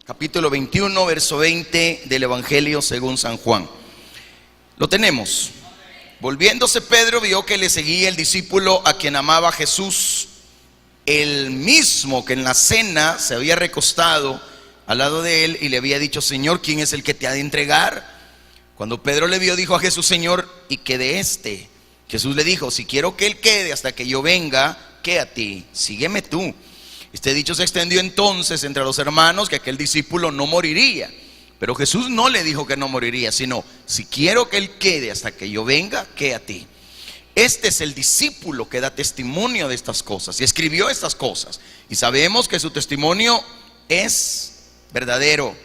capítulo 21, verso 20 del Evangelio según San Juan. Lo tenemos. Volviéndose Pedro, vio que le seguía el discípulo a quien amaba Jesús, el mismo que en la cena se había recostado al lado de él y le había dicho: Señor, ¿quién es el que te ha de entregar? Cuando Pedro le vio, dijo a Jesús: Señor, ¿y qué de este? Jesús le dijo: si quiero que él quede hasta que yo venga, ¿qué a ti? Sígueme tú. Este dicho se extendió entonces entre los hermanos que aquel discípulo no moriría. Pero Jesús no le dijo que no moriría, sino: si quiero que él quede hasta que yo venga, ¿qué a ti? Este es el discípulo que da testimonio de estas cosas y escribió estas cosas. Y sabemos que su testimonio es verdadero.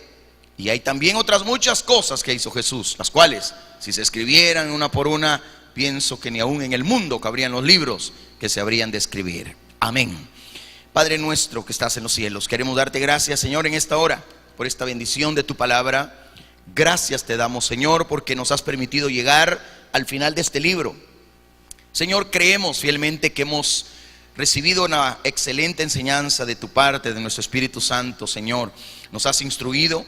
Y hay también otras muchas cosas que hizo Jesús, las cuales, si se escribieran una por una, pienso que ni aún en el mundo cabrían los libros que se habrían de escribir. Amén. Padre nuestro que estás en los cielos, queremos darte gracias, Señor, en esta hora, por esta bendición de tu palabra. Gracias te damos, Señor, porque nos has permitido llegar al final de este libro. Señor, creemos fielmente que hemos recibido una excelente enseñanza de tu parte, de nuestro Espíritu Santo, Señor. Nos has instruido,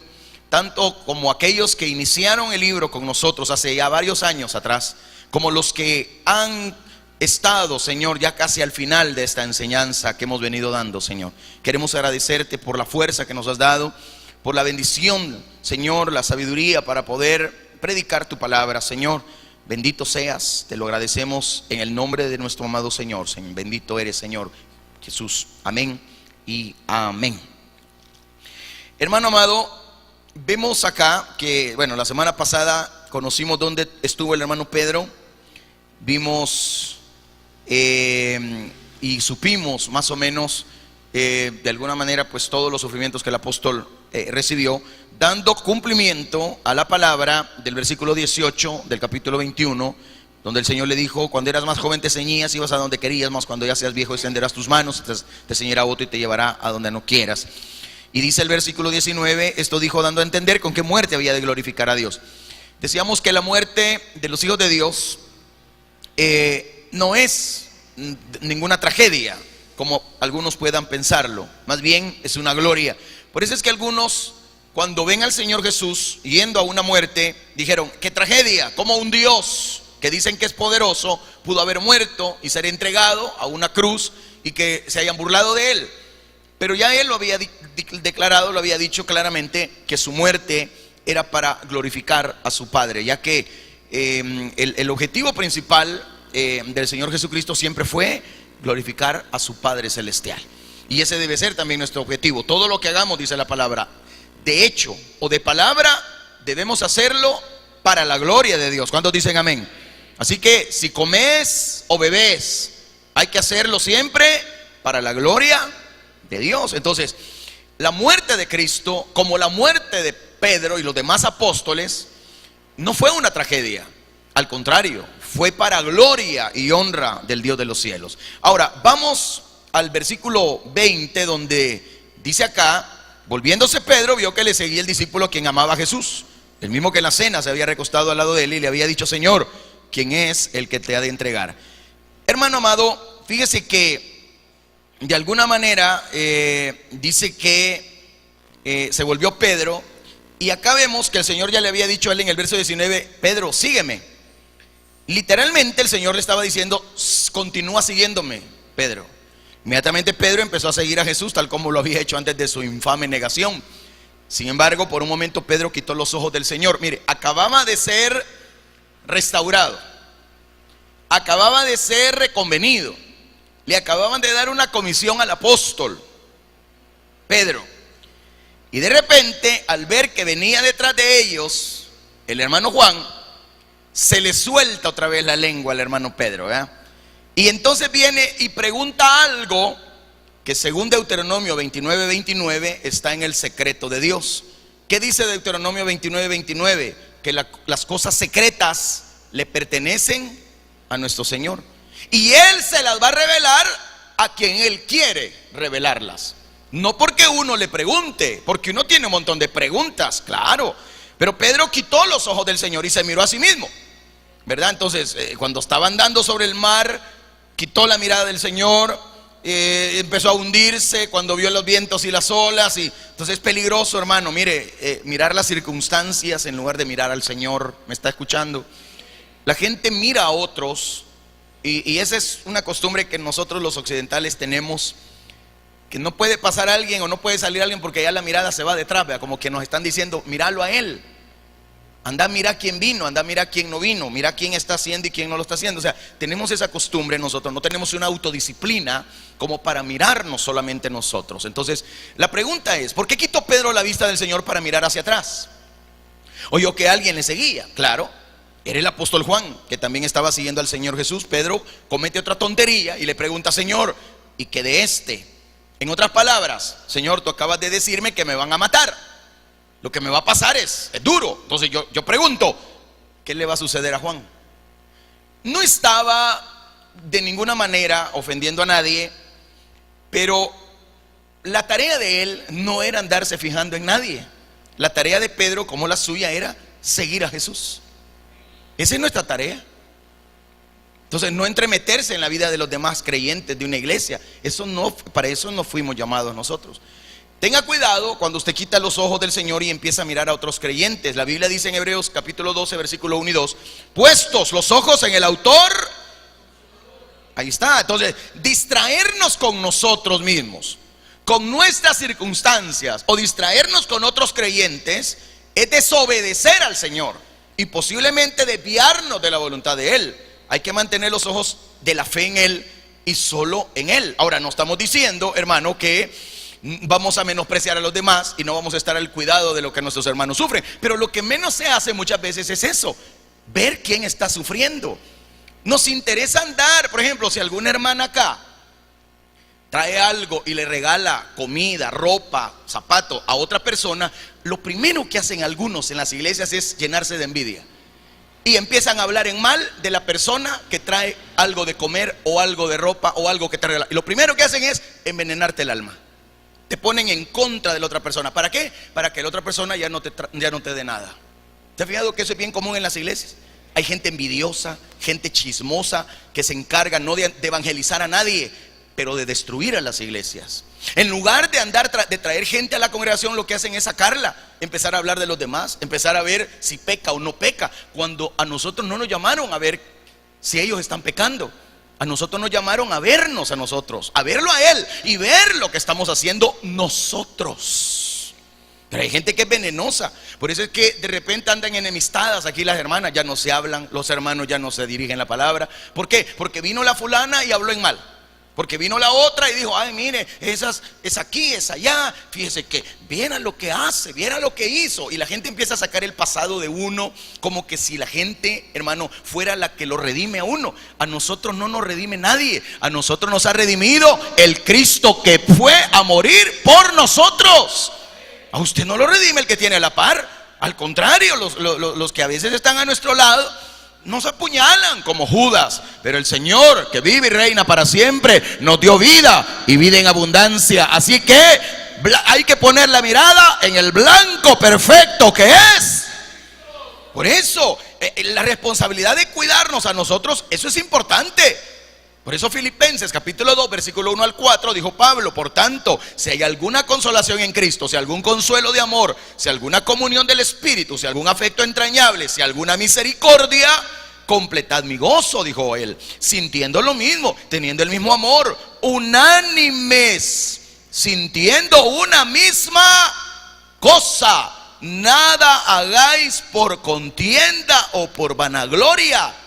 tanto como aquellos que iniciaron el libro con nosotros hace ya varios años atrás, como los que han estado, Señor, ya casi al final de esta enseñanza que hemos venido dando, Señor. Queremos agradecerte por la fuerza que nos has dado, por la bendición, Señor, la sabiduría para poder predicar tu palabra, Señor. Bendito seas, te lo agradecemos en el nombre de nuestro amado Señor. Bendito eres, Señor Jesús. Amén y amén. Hermano amado, vemos acá que, bueno, la semana pasada conocimos dónde estuvo el hermano Pedro. Vimos y supimos más o menos de alguna manera pues todos los sufrimientos que el apóstol recibió, dando cumplimiento a la palabra del versículo 18 del capítulo 21, donde el Señor le dijo: cuando eras más joven te ceñías, ibas a donde querías, mas cuando ya seas viejo extenderás tus manos, te ceñirá otro y te llevará a donde no quieras. Y dice el versículo 19, esto dijo dando a entender con qué muerte había de glorificar a Dios. Decíamos que la muerte de los hijos de Dios no es ninguna tragedia, como algunos puedan pensarlo. Más bien es una gloria. Por eso es que algunos, cuando ven al Señor Jesús yendo a una muerte, dijeron: qué tragedia, como un Dios que dicen que es poderoso pudo haber muerto y ser entregado a una cruz y que se hayan burlado de él. Pero ya él lo había declarado, lo había dicho claramente, que su muerte era para glorificar a su Padre, ya que el objetivo principal del Señor Jesucristo siempre fue glorificar a su Padre Celestial. Y ese debe ser también nuestro objetivo. Todo lo que hagamos, dice la palabra, de hecho o de palabra, debemos hacerlo para la gloria de Dios. ¿Cuántos dicen amén? Así que si comes o bebes, hay que hacerlo siempre para la gloria de Dios. Entonces, la muerte de Cristo, como la muerte de Pedro y los demás apóstoles, no fue una tragedia. Al contrario, fue para gloria y honra del Dios de los cielos. Ahora, vamos al versículo 20, donde dice acá: volviéndose Pedro, vio que le seguía el discípulo a quien amaba a Jesús, el mismo que en la cena se había recostado al lado de él y le había dicho: Señor, ¿quién es el que te ha de entregar? Hermano amado, fíjese que de alguna manera dice que se volvió Pedro, y acá vemos que el Señor ya le había dicho a él en el verso 19: Pedro, sígueme. Literalmente el Señor le estaba diciendo: continúa siguiéndome, Pedro. Inmediatamente Pedro empezó a seguir a Jesús, tal como lo había hecho antes de su infame negación. Sin embargo, por un momento Pedro quitó los ojos del Señor. Mire, acababa de ser restaurado, acababa de ser reconvenido, le acababan de dar una comisión al apóstol Pedro, y de repente, al ver que venía detrás de ellos el hermano Juan, se le suelta otra vez la lengua al hermano Pedro, ¿verdad? Y entonces viene y pregunta algo que según Deuteronomio 29:29 está en el secreto de Dios. ¿Qué dice Deuteronomio 29:29? Que las cosas secretas le pertenecen a nuestro Señor, y Él se las va a revelar a quien Él quiere revelarlas. No porque uno le pregunte, porque uno tiene un montón de preguntas, claro. Pero Pedro quitó los ojos del Señor y se miró a sí mismo, ¿verdad? Entonces, cuando estaba andando sobre el mar, quitó la mirada del Señor, empezó a hundirse cuando vio los vientos y las olas, y entonces es peligroso, hermano. Mire, mirar las circunstancias en lugar de mirar al Señor. ¿Me está escuchando? La gente mira a otros, y esa es una costumbre que nosotros los occidentales tenemos, que no puede pasar alguien o no puede salir alguien porque ya la mirada se va detrás, ¿verdad? Como que nos están diciendo, míralo a él. Anda, mira quién vino, anda, mira quién no vino, mira quién está haciendo y quién no lo está haciendo. O sea, tenemos esa costumbre nosotros, no tenemos una autodisciplina como para mirarnos solamente nosotros. Entonces, la pregunta es, ¿por qué quitó Pedro la vista del Señor para mirar hacia atrás? Oyó que alguien le seguía, claro, era el apóstol Juan, que también estaba siguiendo al Señor Jesús. Pedro comete otra tontería y le pregunta, Señor, ¿y qué de este? En otras palabras, Señor, tú acabas de decirme que me van a matar. Lo que me va a pasar es duro. Entonces yo pregunto, ¿qué le va a suceder a Juan? No estaba de ninguna manera ofendiendo a nadie, pero la tarea de él no era andarse fijando en nadie. La tarea de Pedro, como la suya, era seguir a Jesús. Esa es nuestra tarea. Entonces, no entremeterse en la vida de los demás creyentes de una iglesia. Para eso no fuimos llamados nosotros. Tenga cuidado cuando usted quita los ojos del Señor y empieza a mirar a otros creyentes. La Biblia dice en Hebreos capítulo 12, versículo 1 y 2, puestos los ojos en el autor. Ahí está. Entonces, distraernos con nosotros mismos, con nuestras circunstancias, o distraernos con otros creyentes, es desobedecer al Señor y posiblemente desviarnos de la voluntad de Él. Hay que mantener los ojos de la fe en Él y solo en Él. Ahora, no estamos diciendo, hermano, que vamos a menospreciar a los demás y no vamos a estar al cuidado de lo que nuestros hermanos sufren. Pero lo que menos se hace muchas veces es eso, ver quién está sufriendo. Nos interesa andar, por ejemplo, si alguna hermana acá trae algo y le regala comida, ropa, zapato a otra persona, lo primero que hacen algunos en las iglesias es llenarse de envidia. Y empiezan a hablar en mal de la persona que trae algo de comer o algo de ropa o algo que te regala. Y lo primero que hacen es envenenarte el alma. Te ponen en contra de la otra persona. ¿Para qué? Para que la otra persona ya no te dé nada. ¿Te has fijado que eso es bien común en las iglesias? Hay gente envidiosa, gente chismosa, que se encarga no de evangelizar a nadie, pero de destruir a las iglesias. En lugar de traer gente a la congregación, lo que hacen es sacarla, empezar a hablar de los demás, empezar a ver si peca o no peca, cuando a nosotros no nos llamaron a ver si ellos están pecando. A nosotros nos llamaron a vernos a nosotros, a verlo a Él y ver lo que estamos haciendo nosotros. Pero hay gente que es venenosa. Por eso es que de repente andan enemistadas aquí las hermanas, ya no se hablan, los hermanos ya no se dirigen la palabra. ¿Por qué? Porque vino la fulana y habló en mal. Porque vino la otra y dijo, ay, mire, es aquí, es allá. Fíjese que viera lo que hace, viera lo que hizo. Y la gente empieza a sacar el pasado de uno, como que si la gente, hermano, fuera la que lo redime a uno. A nosotros no nos redime nadie. A nosotros nos ha redimido el Cristo que fue a morir por nosotros. A usted no lo redime el que tiene a la par. Al contrario, los que a veces están a nuestro lado nos apuñalan como Judas, pero el Señor, que vive y reina para siempre, nos dio vida y vida en abundancia. Así que hay que poner la mirada en el blanco perfecto que es. Por eso la responsabilidad de cuidarnos a nosotros, eso es importante. Por eso Filipenses capítulo 2 versículo 1 al 4 dijo Pablo, por tanto, si hay alguna consolación en Cristo, si algún consuelo de amor, si alguna comunión del Espíritu, si algún afecto entrañable, si alguna misericordia, completad mi gozo, dijo él, sintiendo lo mismo, teniendo el mismo amor, unánimes, sintiendo una misma cosa, nada hagáis por contienda o por vanagloria,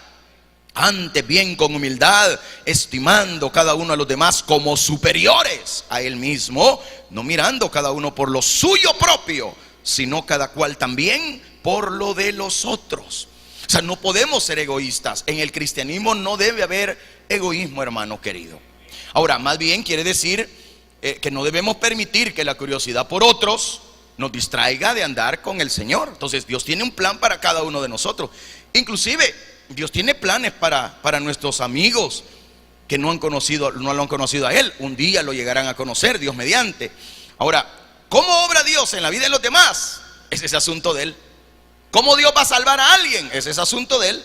antes bien con humildad, estimando cada uno a los demás como superiores a él mismo, no mirando cada uno por lo suyo propio, sino cada cual también por lo de los otros. O sea, no podemos ser egoístas. En el cristianismo no debe haber egoísmo, hermano querido. Ahora, más bien quiere decir que no debemos permitir que la curiosidad por otros nos distraiga de andar con el Señor. Entonces, Dios tiene un plan para cada uno de nosotros. Inclusive, Dios tiene planes para nuestros amigos que no lo han conocido a Él. Un día lo llegarán a conocer, Dios mediante. Ahora, ¿cómo obra Dios en la vida de los demás? Es ese asunto de Él. ¿Cómo Dios va a salvar a alguien? Es ese asunto de Él.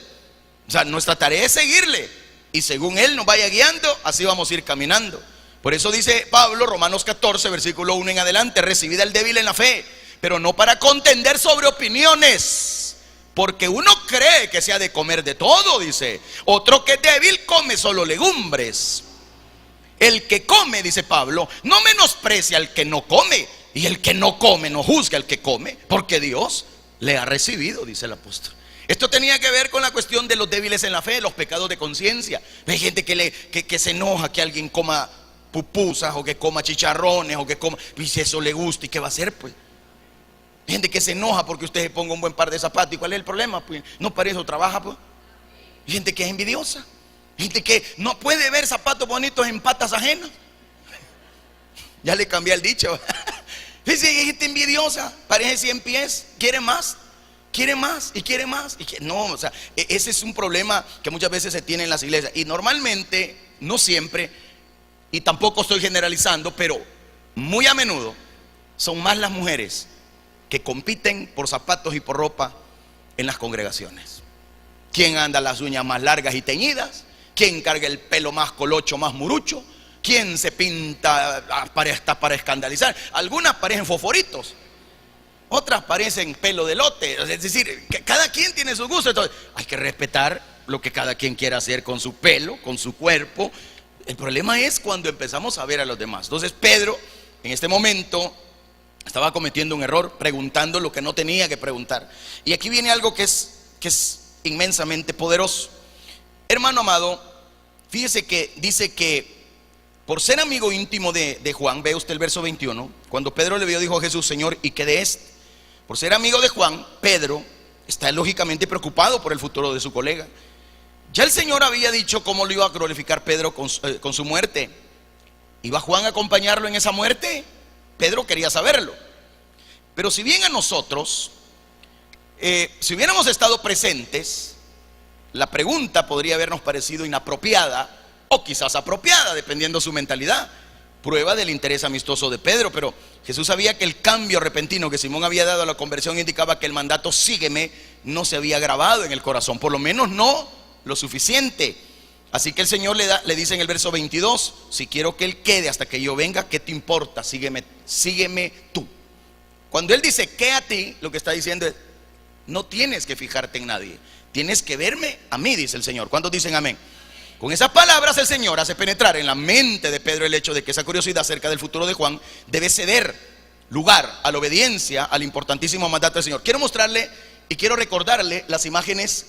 O sea, nuestra tarea es seguirle, y según Él nos vaya guiando, así vamos a ir caminando. Por eso dice Pablo, Romanos 14, versículo 1 en adelante: recibid al débil en la fe, pero no para contender sobre opiniones, porque uno cree que se ha de comer de todo, dice. Otro que es débil come solo legumbres. El que come, dice Pablo, no menosprecia al que no come, y el que no come no juzga al que come, porque Dios le ha recibido, dice el apóstol. Esto tenía que ver con la cuestión de los débiles en la fe, los pecados de conciencia. Hay gente que se enoja que alguien coma pupusas, o que coma chicharrones, o que coma, y si eso le gusta, ¿y qué va a hacer, pues? Hay gente que se enoja porque usted se ponga un buen par de zapatos. ¿Y cuál es el problema? Pues no para eso trabaja, pues. Hay gente que es envidiosa, gente que no puede ver zapatos bonitos en patas ajenas. Ya le cambié el dicho. Hay gente envidiosa, parece 100 pies, quiere más. Quiere más y quiere más no, o sea, ese es un problema que muchas veces se tiene en las iglesias. Y normalmente, no siempre, y tampoco estoy generalizando, pero muy a menudo son más las mujeres que compiten por zapatos y por ropa en las congregaciones. ¿Quién anda las uñas más largas y teñidas? ¿Quién carga el pelo más colocho, más murucho? ¿Quién se pinta hasta para escandalizar? Algunas parecen fosforitos, otras parecen pelo de lote. Es decir, que cada quien tiene su gusto. Entonces hay que respetar lo que cada quien quiera hacer con su pelo, con su cuerpo. El problema es cuando empezamos a ver a los demás. Entonces Pedro en este momento estaba cometiendo un error, preguntando lo que no tenía que preguntar. Y aquí viene algo que es inmensamente poderoso. Hermano amado, fíjese que dice que por ser amigo íntimo de Juan, ve usted el verso 21, cuando Pedro le vio, dijo a Jesús: Señor, ¿y qué de este? Por ser amigo de Juan, Pedro está lógicamente preocupado por el futuro de su colega. Ya el Señor había dicho cómo lo iba a glorificar Pedro con su muerte. ¿Iba Juan a acompañarlo en esa muerte? Pedro quería saberlo. Pero si bien a nosotros, si hubiéramos estado presentes, la pregunta podría habernos parecido inapropiada, o quizás apropiada, dependiendo su mentalidad. Prueba del interés amistoso de Pedro. Pero Jesús sabía que el cambio repentino que Simón había dado a la conversión indicaba que el mandato sígueme no se había grabado en el corazón, por lo menos no lo suficiente. Así que el Señor le dice en el verso 22: si quiero que Él quede hasta que yo venga, ¿qué te importa? Sígueme tú. Cuando Él dice que a ti, lo que está diciendo es: no tienes que fijarte en nadie, tienes que verme a mí, dice el Señor. ¿Cuántos dicen amén? Con esas palabras el Señor hace penetrar en la mente de Pedro el hecho de que esa curiosidad acerca del futuro de Juan debe ceder lugar a la obediencia al importantísimo mandato del Señor. Quiero mostrarle y quiero recordarle las imágenes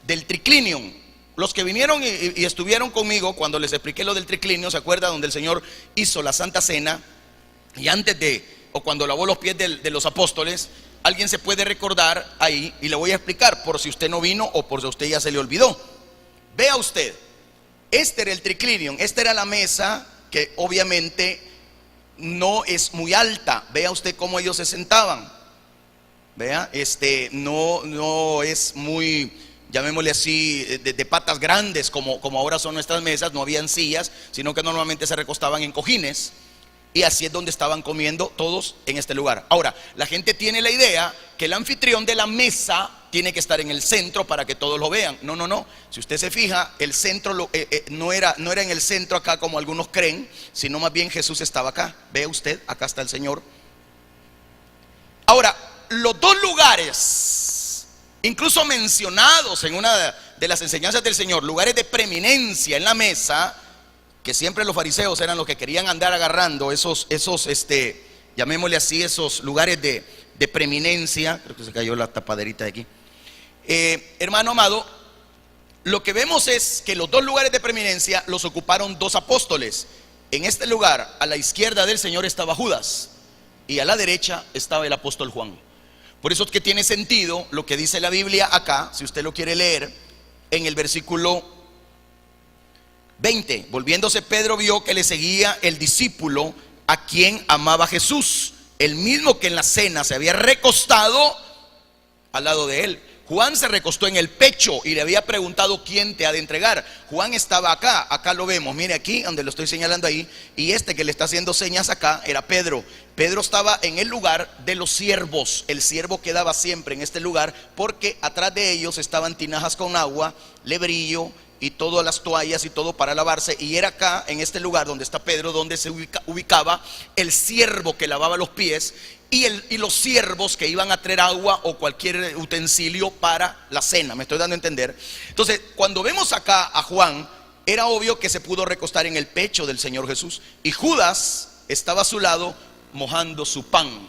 del triclinium. Los que vinieron y estuvieron conmigo cuando les expliqué lo del triclinio, ¿se acuerdan? Donde el Señor hizo la Santa Cena, y antes o cuando lavó los pies de los apóstoles. Alguien se puede recordar ahí, y le voy a explicar por si usted no vino o por si a usted ya se le olvidó. Vea usted, este era el triclinium, esta era la mesa, que obviamente no es muy alta. Vea usted cómo ellos se sentaban. Vea, no es muy, llamémosle así, de patas grandes como ahora son nuestras mesas. No habían sillas, sino que normalmente se recostaban en cojines. Y así es donde estaban comiendo todos en este lugar. Ahora, la gente tiene la idea que el anfitrión de la mesa tiene que estar en el centro para que todos lo vean. No. Si usted se fija, el centro no era en el centro acá como algunos creen, sino más bien Jesús estaba acá. Vea usted, acá está el Señor. Ahora, los dos lugares, incluso mencionados en una de las enseñanzas del Señor, lugares de preeminencia en la mesa, que siempre los fariseos eran los que querían andar agarrando esos llamémosle así, esos lugares de preeminencia. Creo que se cayó la tapaderita de aquí. Hermano amado, lo que vemos es que los dos lugares de preeminencia los ocuparon dos apóstoles. En este lugar, a la izquierda del Señor estaba Judas, y a la derecha estaba el apóstol Juan. Por eso es que tiene sentido lo que dice la Biblia acá, si usted lo quiere leer, en el versículo 20. Volviéndose Pedro, vio que le seguía el discípulo a quien amaba Jesús, el mismo que en la cena se había recostado al lado de él. Juan se recostó en el pecho y le había preguntado: ¿quién te ha de entregar? Juan estaba acá lo vemos, mire aquí donde lo estoy señalando ahí, y este que le está haciendo señas acá era Pedro. Pedro estaba en el lugar de los siervos. El siervo quedaba siempre en este lugar porque atrás de ellos estaban tinajas con agua, lebrillo, y todas las toallas y todo para lavarse, y era acá, en este lugar donde está Pedro, donde se ubicaba el siervo que lavaba los pies y los siervos que iban a traer agua o cualquier utensilio para la cena. ¿Me estoy dando a entender? Entonces, cuando vemos acá a Juan, era obvio que se pudo recostar en el pecho del Señor Jesús, y Judas estaba a su lado mojando su pan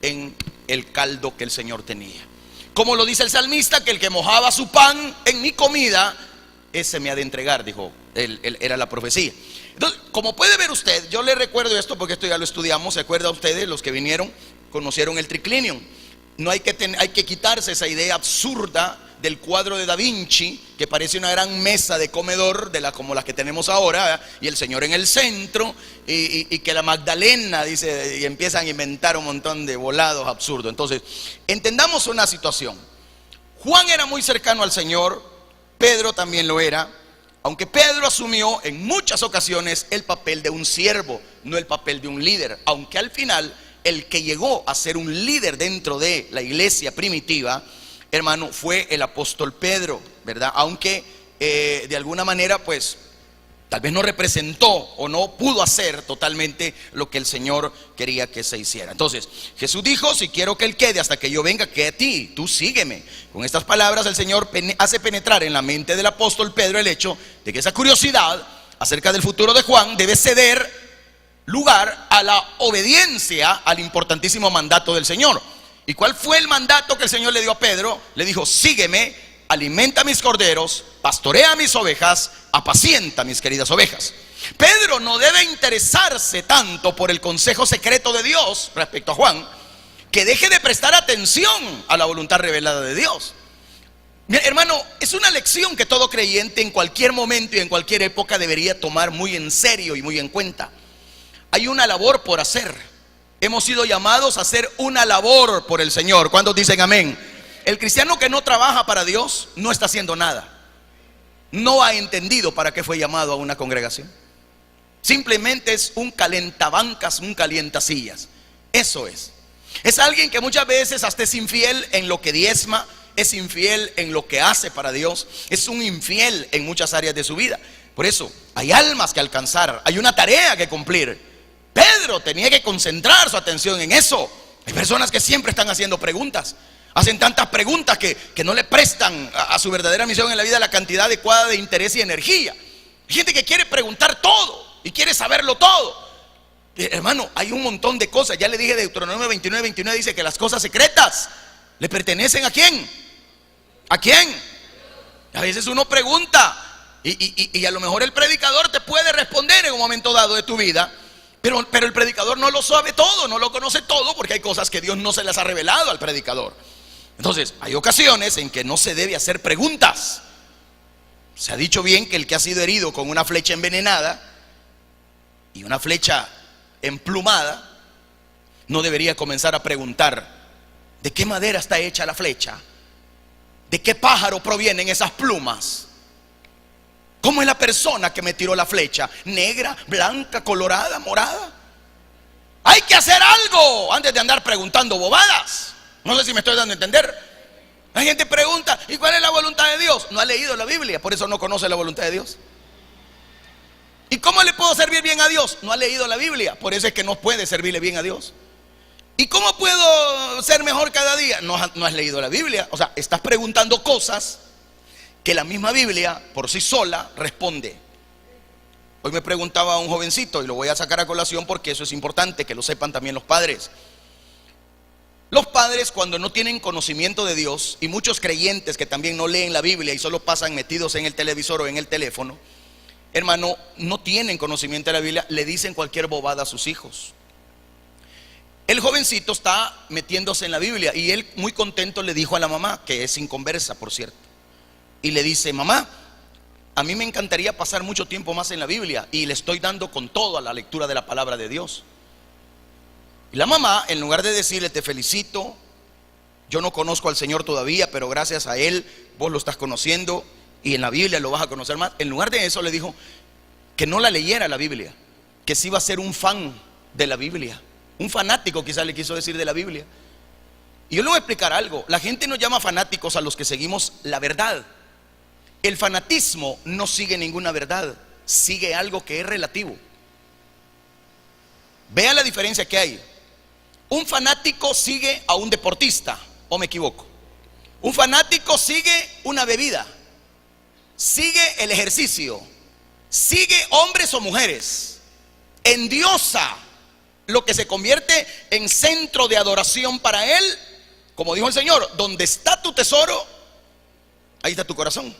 en el caldo que el Señor tenía. Como lo dice el salmista, que el que mojaba su pan en mi comida, ese me ha de entregar, dijo, era la profecía. Entonces, como puede ver usted, yo le recuerdo esto porque esto ya lo estudiamos. ¿Se acuerdan ustedes? Los que vinieron conocieron el triclinium. No hay que quitarse esa idea absurda del cuadro de Da Vinci, que parece una gran mesa de comedor como las que tenemos ahora, ¿verdad? Y el Señor en el centro, y que la Magdalena, dice, y empiezan a inventar un montón de volados absurdos. Entonces, entendamos una situación. Juan era muy cercano al Señor, Pedro también lo era, aunque Pedro asumió en muchas ocasiones el papel de un siervo, no el papel de un líder, aunque al final el que llegó a ser un líder dentro de la iglesia primitiva, hermano, fue el apóstol Pedro, ¿verdad? Aunque de alguna manera, pues, tal vez no representó o no pudo hacer totalmente lo que el Señor quería que se hiciera. Entonces, Jesús dijo: si quiero que Él quede hasta que yo venga, quede a ti, tú sígueme. Con estas palabras el Señor hace penetrar en la mente del apóstol Pedro el hecho de que esa curiosidad acerca del futuro de Juan debe ceder lugar a la obediencia al importantísimo mandato del Señor. ¿Y cuál fue el mandato que el Señor le dio a Pedro? Le dijo: sígueme, alimenta mis corderos, pastorea mis ovejas, apacienta mis queridas ovejas. Pedro no debe interesarse tanto por el consejo secreto de Dios respecto a Juan, que deje de prestar atención a la voluntad revelada de Dios. Mira, hermano, es una lección que todo creyente en cualquier momento y en cualquier época debería tomar muy en serio y muy en cuenta. Hay una labor por hacer. Hemos sido llamados a hacer una labor por el Señor. ¿Cuántos dicen amén? El cristiano que no trabaja para Dios no está haciendo nada. No ha entendido para qué fue llamado a una congregación. Simplemente es un calentabancas, un calientasillas. Eso es. Es alguien que muchas veces hasta es infiel en lo que diezma, es infiel en lo que hace para Dios, es un infiel en muchas áreas de su vida. Por eso hay almas que alcanzar, hay una tarea que cumplir. Pedro tenía que concentrar su atención en eso. Hay personas que siempre están haciendo preguntas, hacen tantas preguntas que no le prestan a su verdadera misión en la vida la cantidad adecuada de interés y energía. Hay gente que quiere preguntar todo y quiere saberlo todo. Hermano, hay un montón de cosas. Ya le dije, Deuteronomio 29 dice que las cosas secretas le pertenecen ¿a quién? ¿A quién? A veces uno pregunta y a lo mejor el predicador te puede responder en un momento dado de tu vida, pero el predicador no lo sabe todo, no lo conoce todo, porque hay cosas que Dios no se las ha revelado al predicador. Entonces, hay ocasiones en que no se debe hacer preguntas. Se ha dicho bien que el que ha sido herido con una flecha envenenada y una flecha emplumada no debería comenzar a preguntar: ¿de qué madera está hecha la flecha? ¿De qué pájaro provienen esas plumas? ¿Cómo es la persona que me tiró la flecha? ¿Negra, blanca, colorada, morada? Hay que hacer algo antes de andar preguntando bobadas. No sé si me estoy dando a entender. La gente pregunta: ¿y cuál es la voluntad de Dios? No ha leído la Biblia, por eso no conoce la voluntad de Dios. ¿Y cómo le puedo servir bien a Dios? No ha leído la Biblia, por eso es que no puede servirle bien a Dios. ¿Y cómo puedo ser mejor cada día? No has leído la Biblia. O sea, estás preguntando cosas que la misma Biblia por sí sola responde. Hoy me preguntaba a un jovencito, y lo voy a sacar a colación porque eso es importante que lo sepan también los padres. Los padres, cuando no tienen conocimiento de Dios, y muchos creyentes que también no leen la Biblia y solo pasan metidos en el televisor o en el teléfono, hermano, no tienen conocimiento de la Biblia, le dicen cualquier bobada a sus hijos. El jovencito está metiéndose en la Biblia y él muy contento le dijo a la mamá, que es inconversa por cierto, y le dice: mamá, a mí me encantaría pasar mucho tiempo más en la Biblia, y le estoy dando con todo a la lectura de la palabra de Dios. Y la mamá, en lugar de decirle: te felicito, yo no conozco al Señor todavía, pero gracias a Él vos lo estás conociendo y en la Biblia lo vas a conocer más, en lugar de eso le dijo que no la leyera la Biblia, que sí iba a ser un fan de la Biblia, un fanático quizás le quiso decir de la Biblia. Y yo le voy a explicar algo: la gente nos llama fanáticos a los que seguimos la verdad. El fanatismo no sigue ninguna verdad, sigue algo que es relativo. Vea la diferencia que hay. Un fanático sigue a un deportista, ¿o me equivoco? Un fanático sigue una bebida, sigue el ejercicio, sigue hombres o mujeres, endiosa lo que se convierte en centro de adoración para él. Como dijo el Señor, donde está tu tesoro, ahí está tu corazón.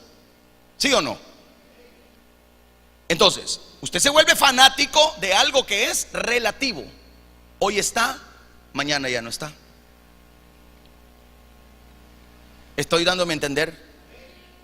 ¿Sí o no? Entonces, usted se vuelve fanático de algo que es relativo. Hoy está, mañana ya no está. Estoy dándome a entender.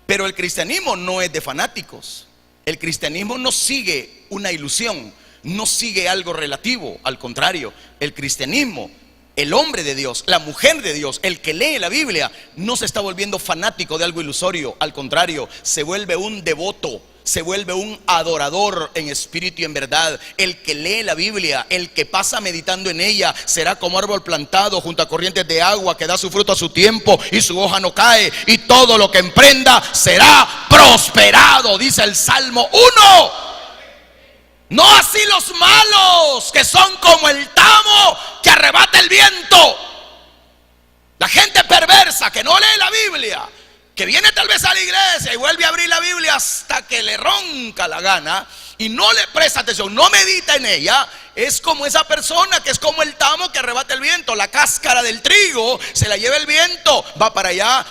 Pero el cristianismo no es de fanáticos. El cristianismo no sigue una ilusión, no sigue algo relativo. Al contrario, el cristianismo, el hombre de Dios, la mujer de Dios, el que lee la Biblia, no se está volviendo fanático de algo ilusorio. Al contrario, se vuelve un devoto, se vuelve un adorador en espíritu y en verdad. El que lee la Biblia, el que pasa meditando en ella, será como árbol plantado junto a corrientes de agua, que da su fruto a su tiempo y su hoja no cae, y todo lo que emprenda será prosperado, dice el Salmo 1. No así los malos, que son como el tamo que arrebata el viento. La gente perversa que no lee la Biblia, que viene tal vez a la iglesia y vuelve a abrir la Biblia hasta que le ronca la gana y no le presta atención, no medita en ella, es como esa persona que es como el tamo que arrebata el viento. La cáscara del trigo se la lleva el viento, va para allá,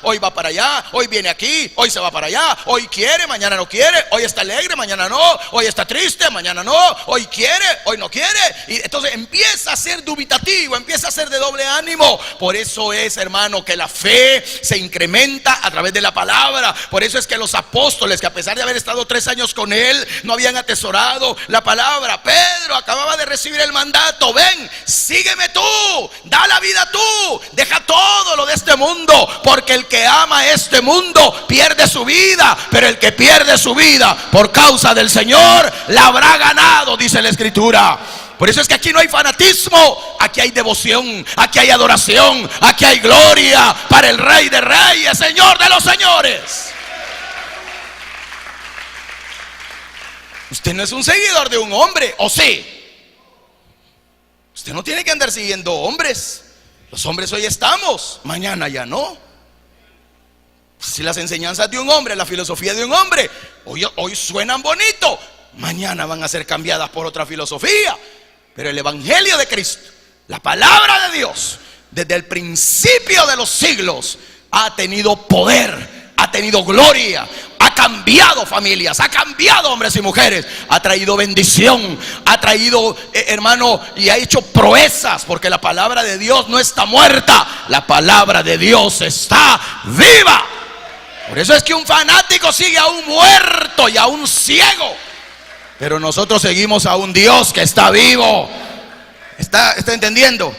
hoy viene aquí, hoy se va para allá, hoy quiere, mañana no quiere, hoy está alegre, mañana no, hoy está triste, mañana no, hoy quiere, hoy no quiere. Y entonces empieza a ser dubitativo, empieza a ser de doble ánimo. Por eso es, hermano, que la fe se incrementa a través de la palabra. Por eso es que los apóstoles, que a pesar de haber estado 3 años con él, no habían atesorado la palabra. Pedro acababa de recibir el mandato: ven, sígueme tú, da la vida tú, deja todo lo de este mundo, porque el que ama este mundo pierde su vida, pero el que pierde su vida por causa del Señor la habrá ganado, dice la Escritura. Por eso es que aquí no hay fanatismo, aquí hay devoción, aquí hay adoración, aquí hay gloria para el Rey de Reyes, Señor de los señores. Usted no es un seguidor de un hombre, ¿o sí? Usted no tiene que andar siguiendo hombres. Los hombres hoy estamos, mañana ya no. Si las enseñanzas de un hombre, la filosofía de un hombre, hoy suenan bonito, mañana van a ser cambiadas por otra filosofía. Pero el Evangelio de Cristo, la palabra de Dios, desde el principio de los siglos, ha tenido poder, ha tenido gloria, ha cambiado familias, ha cambiado hombres y mujeres, ha traído bendición, ha traído, hermano, y ha hecho proezas, porque la palabra de Dios no está muerta, la palabra de Dios está viva. Por eso es que un fanático sigue a un muerto y a un ciego, pero nosotros seguimos a un Dios que está vivo. ¿Está entendiendo?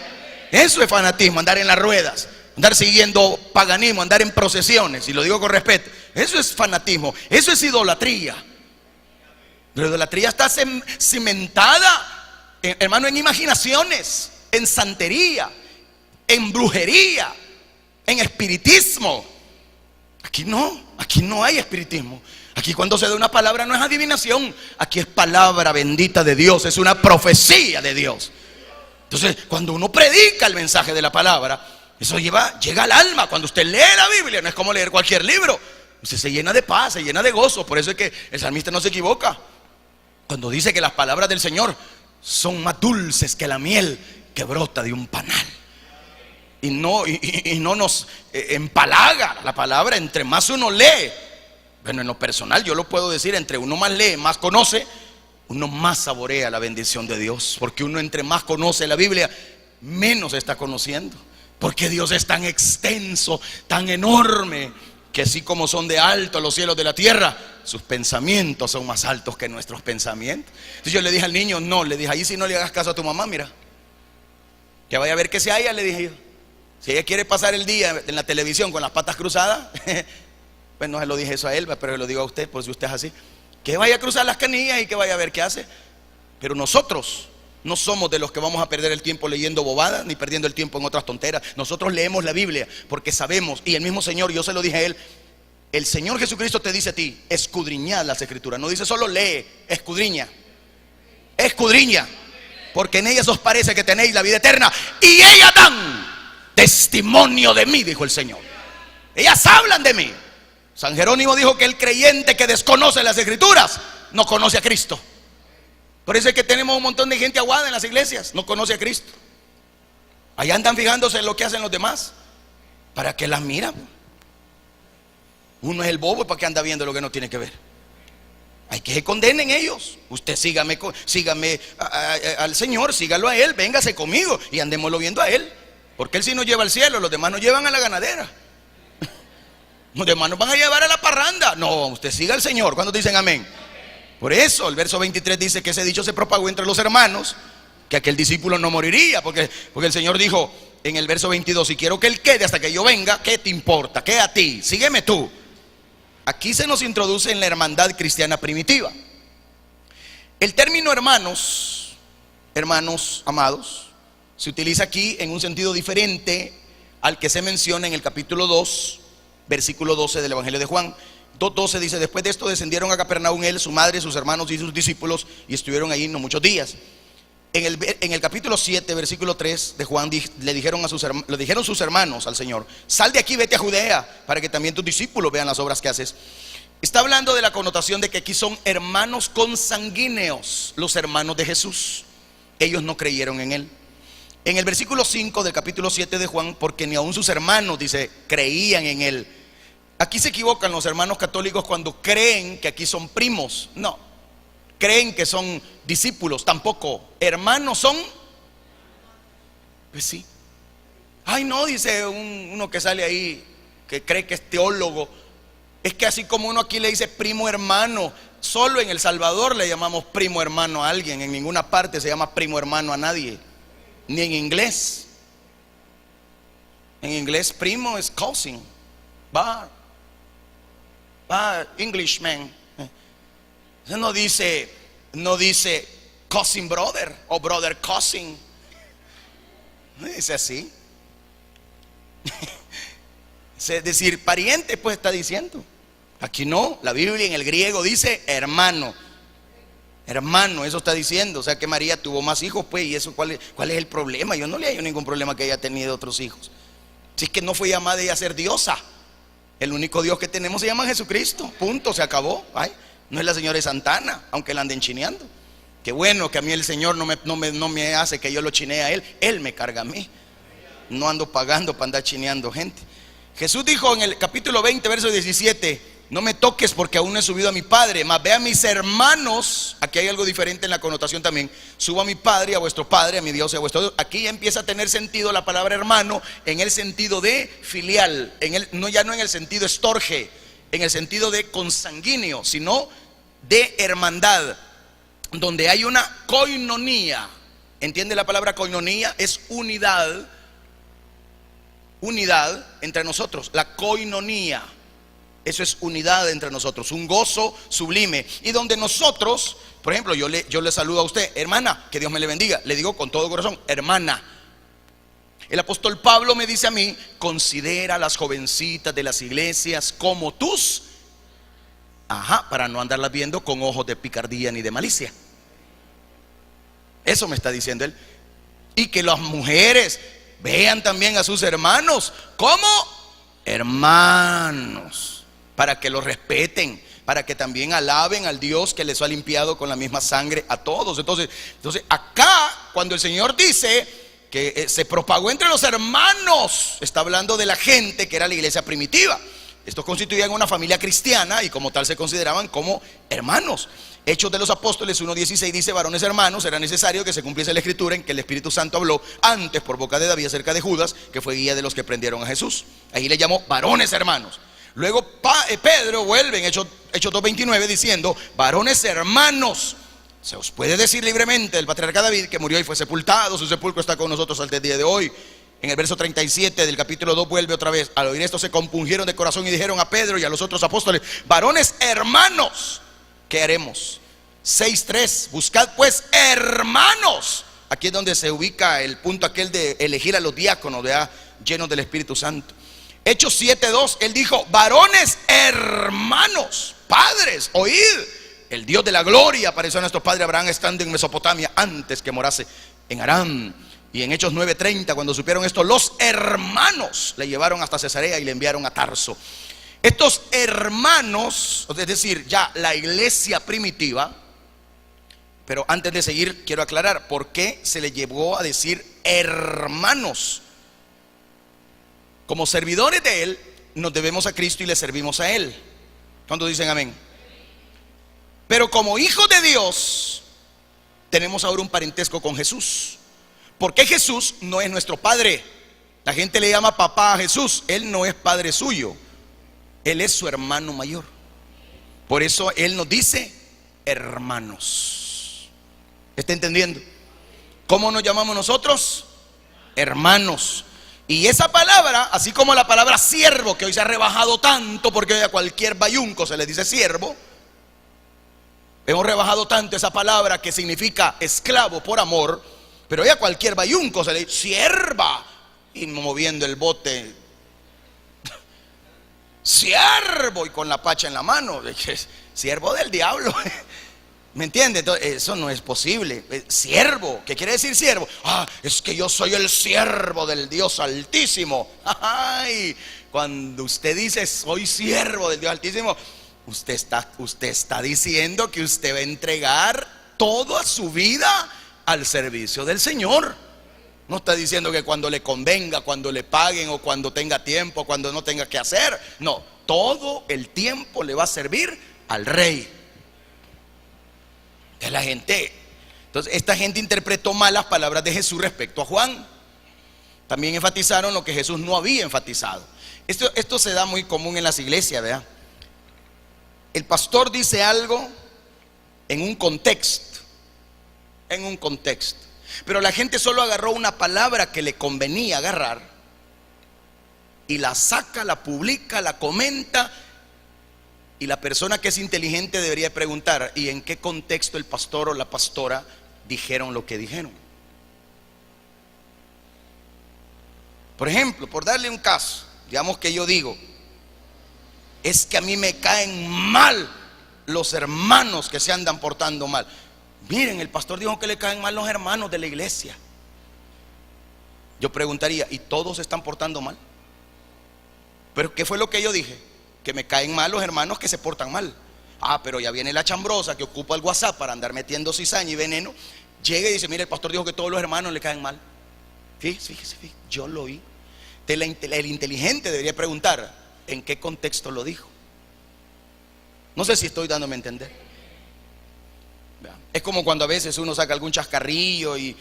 Eso es fanatismo, andar en las ruedas, andar siguiendo paganismo, andar en procesiones, y lo digo con respeto. Eso es fanatismo, eso es idolatría. La idolatría está cimentada, hermano, en imaginaciones, en santería, en brujería, en espiritismo. Aquí no hay espiritismo. Aquí cuando se da una palabra no es adivinación, aquí es palabra bendita de Dios, es una profecía de Dios. Entonces, cuando uno predica el mensaje de la palabra, eso llega al alma. Cuando usted lee la Biblia, no es como leer cualquier libro. Usted se llena de paz, se llena de gozo. Por eso es que el salmista no se equivoca cuando dice que las palabras del Señor son más dulces que la miel que brota de un panal. Y no nos empalaga la palabra. Entre más uno lee, bueno, en lo personal yo lo puedo decir, entre uno más lee, más conoce, uno más saborea la bendición de Dios. Porque uno entre más conoce la Biblia, menos está conociendo. Porque Dios es tan extenso, tan enorme, que así como son de alto los cielos de la tierra, sus pensamientos son más altos que nuestros pensamientos. Entonces yo le dije al niño, le dije, ahí si no le hagas caso a tu mamá, mira, que vaya a ver qué se halla, le dije yo. Si ella quiere pasar el día en la televisión con las patas cruzadas, pues no se lo dije eso a él, pero se lo digo a usted, por si usted es así, que vaya a cruzar las canillas y que vaya a ver qué hace. Pero nosotros no somos de los que vamos a perder el tiempo leyendo bobadas, ni perdiendo el tiempo en otras tonteras. Nosotros leemos la Biblia porque sabemos, y el mismo Señor, yo se lo dije a él, El Señor Jesucristo te dice a ti: escudriñad las Escrituras. No dice solo lee, escudriña. Escudriña, porque en ellas os parece que tenéis la vida eterna, y ellas dan testimonio de mí, dijo el Señor. Ellas hablan de mí. San Jerónimo dijo que el creyente que desconoce las Escrituras no conoce a Cristo. Por eso es que tenemos un montón de gente aguada en las iglesias, no conoce a Cristo. Allá andan fijándose en lo que hacen los demás, para que las miran. Uno es el bobo, ¿para qué anda viendo lo que no tiene que ver? Hay que se condenen ellos. Usted sígame al Señor, sígalo a Él, véngase conmigo y andémoslo viendo a Él, porque Él sí nos lleva al cielo, los demás nos llevan a la ganadera. Los demás nos van a llevar a la parranda. No, usted siga al Señor. ¿Cuántos dicen amén? Por eso el verso 23 dice que ese dicho se propagó entre los hermanos, que aquel discípulo no moriría, porque el Señor dijo en el verso 22: si quiero que Él quede hasta que yo venga, ¿qué te importa? ¿Qué a ti? Sígueme tú. Aquí se nos introduce en la hermandad cristiana primitiva. El término hermanos, hermanos amados, se utiliza aquí en un sentido diferente al que se menciona en el capítulo 2, versículo 12 del Evangelio de Juan. 2:12 dice: después de esto descendieron a Capernaum él, su madre, sus hermanos y sus discípulos, y estuvieron allí no muchos días. En el capítulo 7, versículo 3 de Juan, le dijeron sus hermanos al Señor: sal de aquí, vete a Judea, para que también tus discípulos vean las obras que haces. Está hablando de la connotación de que aquí son hermanos consanguíneos, los hermanos de Jesús. Ellos no creyeron en Él. En el versículo 5 del capítulo 7 de Juan: porque ni aun sus hermanos, dice, creían en Él. Aquí se equivocan los hermanos católicos cuando creen que aquí son primos. No, creen que son discípulos. Tampoco. Hermanos son. Pues sí. Ay, no, dice uno que sale ahí, que cree que es teólogo. Es que así como uno aquí le dice primo hermano, solo en El Salvador le llamamos primo hermano a alguien. En ninguna parte se llama primo hermano a nadie. Ni en inglés. En inglés primo es cousin. Englishman. No dice cousin brother o brother cousin. No dice así. Es decir, pariente, pues está diciendo. Aquí no, la Biblia en el griego dice hermano. Hermano, eso está diciendo. O sea que María tuvo más hijos, pues, y eso, ¿cuál es el problema? Yo no le hallo ningún problema que haya tenido otros hijos. Si es que no fue llamada ella a ser diosa. El único Dios que tenemos se llama Jesucristo. Punto, se acabó. Ay, no es la señora de Santana, aunque la anden chineando. Qué bueno que a mí el Señor no me hace que yo lo chinee a Él. Él me carga a mí. No ando pagando para andar chineando gente. Jesús dijo en el capítulo 20, verso 17: no me toques porque aún no he subido a mi Padre, mas ve a mis hermanos. Aquí hay algo diferente en la connotación también. Subo a mi Padre, a vuestro Padre, a mi Dios y a vuestro Dios. Aquí ya empieza a tener sentido la palabra hermano en el sentido de filial, ya no en el sentido estorge, en el sentido de consanguíneo, sino de hermandad, donde hay una koinonía. ¿Entiende la palabra koinonía? Es unidad entre nosotros. La koinonía, eso es unidad entre nosotros, un gozo sublime. Y donde nosotros, por ejemplo, yo le saludo a usted: hermana, que Dios me le bendiga. Le digo con todo corazón: hermana. El apóstol Pablo me dice a mí: considera a las jovencitas de las iglesias como tus, para no andarlas viendo con ojos de picardía ni de malicia. Eso me está diciendo él. Y que las mujeres vean también a sus hermanos como hermanos, para que los respeten, para que también alaben al Dios que les ha limpiado con la misma sangre a todos. Entonces acá, cuando el Señor dice que se propagó entre los hermanos, está hablando de la gente que era la iglesia primitiva. Estos constituían una familia cristiana y como tal se consideraban como hermanos. Hechos de los Apóstoles 1:16 dice: varones hermanos, era necesario que se cumpliese la escritura en que el Espíritu Santo habló antes por boca de David acerca de Judas, que fue guía de los que prendieron a Jesús. Ahí le llamó varones hermanos. Luego Pedro vuelve en Hechos 2:29 diciendo: varones hermanos. Se os puede decir libremente del patriarca David, que murió y fue sepultado, su sepulcro está con nosotros hasta el día de hoy. En el verso 37 del capítulo 2 vuelve otra vez: al oír esto se compungieron de corazón y dijeron a Pedro y a los otros apóstoles: varones hermanos, ¿qué haremos? 6:3: buscad pues hermanos. Aquí es donde se ubica el punto aquel de elegir a los diáconos, llenos del Espíritu Santo. Hechos 7:2, él dijo: varones, hermanos, padres, oíd. El Dios de la gloria apareció a nuestro padre Abraham estando en Mesopotamia antes que morase en Harán. Y en Hechos 9:30, cuando supieron esto, los hermanos le llevaron hasta Cesarea y le enviaron a Tarso. Estos hermanos, es decir, ya la iglesia primitiva. Pero antes de seguir, quiero aclarar por qué se le llevó a decir hermanos. Como servidores de Él, nos debemos a Cristo y le servimos a Él. ¿Cuántos dicen amén? Pero como hijos de Dios, tenemos ahora un parentesco con Jesús. Porque Jesús no es nuestro padre. La gente le llama papá a Jesús. Él no es padre suyo. Él es su hermano mayor. Por eso Él nos dice hermanos. ¿Está entendiendo? ¿Cómo nos llamamos nosotros? Hermanos. Y esa palabra, así como la palabra siervo, que hoy se ha rebajado tanto, porque hoy a cualquier bayunco se le dice siervo. Hemos rebajado tanto esa palabra que significa esclavo por amor, pero hoy a cualquier bayunco se le dice sierva, y moviendo el bote, siervo, y con la pacha en la mano, siervo del diablo. ¿Me entiende? Entonces, eso no es posible. Siervo, ¿qué quiere decir siervo? Es que yo soy el siervo del Dios Altísimo. Ay, cuando usted dice soy siervo del Dios Altísimo, usted está diciendo que usted va a entregar toda su vida al servicio del Señor. No está diciendo que cuando le convenga, cuando le paguen, o cuando tenga tiempo, cuando no tenga que hacer. No, todo el tiempo le va a servir al Rey. De la gente. Entonces, esta gente interpretó mal las palabras de Jesús respecto a Juan. También enfatizaron lo que Jesús no había enfatizado. Esto se da muy común en las iglesias, ¿verdad? El pastor dice algo en un contexto, pero la gente solo agarró una palabra que le convenía agarrar y la saca, la publica, la comenta. Y la persona que es inteligente debería preguntar: ¿y en qué contexto el pastor o la pastora dijeron lo que dijeron? Por ejemplo, por darle un caso, digamos que yo digo: es que a mí me caen mal los hermanos que se andan portando mal. Miren, el pastor dijo que le caen mal los hermanos de la iglesia. Yo preguntaría: ¿y todos se están portando mal? ¿Pero qué fue lo que yo dije? Que me caen mal los hermanos que se portan mal. Pero ya viene la chambrosa que ocupa el WhatsApp para andar metiendo cizaña y veneno. Llega y dice: mire, el pastor dijo que todos los hermanos le caen mal. Fíjese, yo lo oí. El inteligente debería preguntar: ¿en qué contexto lo dijo? No sé si estoy dándome a entender. Es como cuando a veces uno saca algún chascarrillo y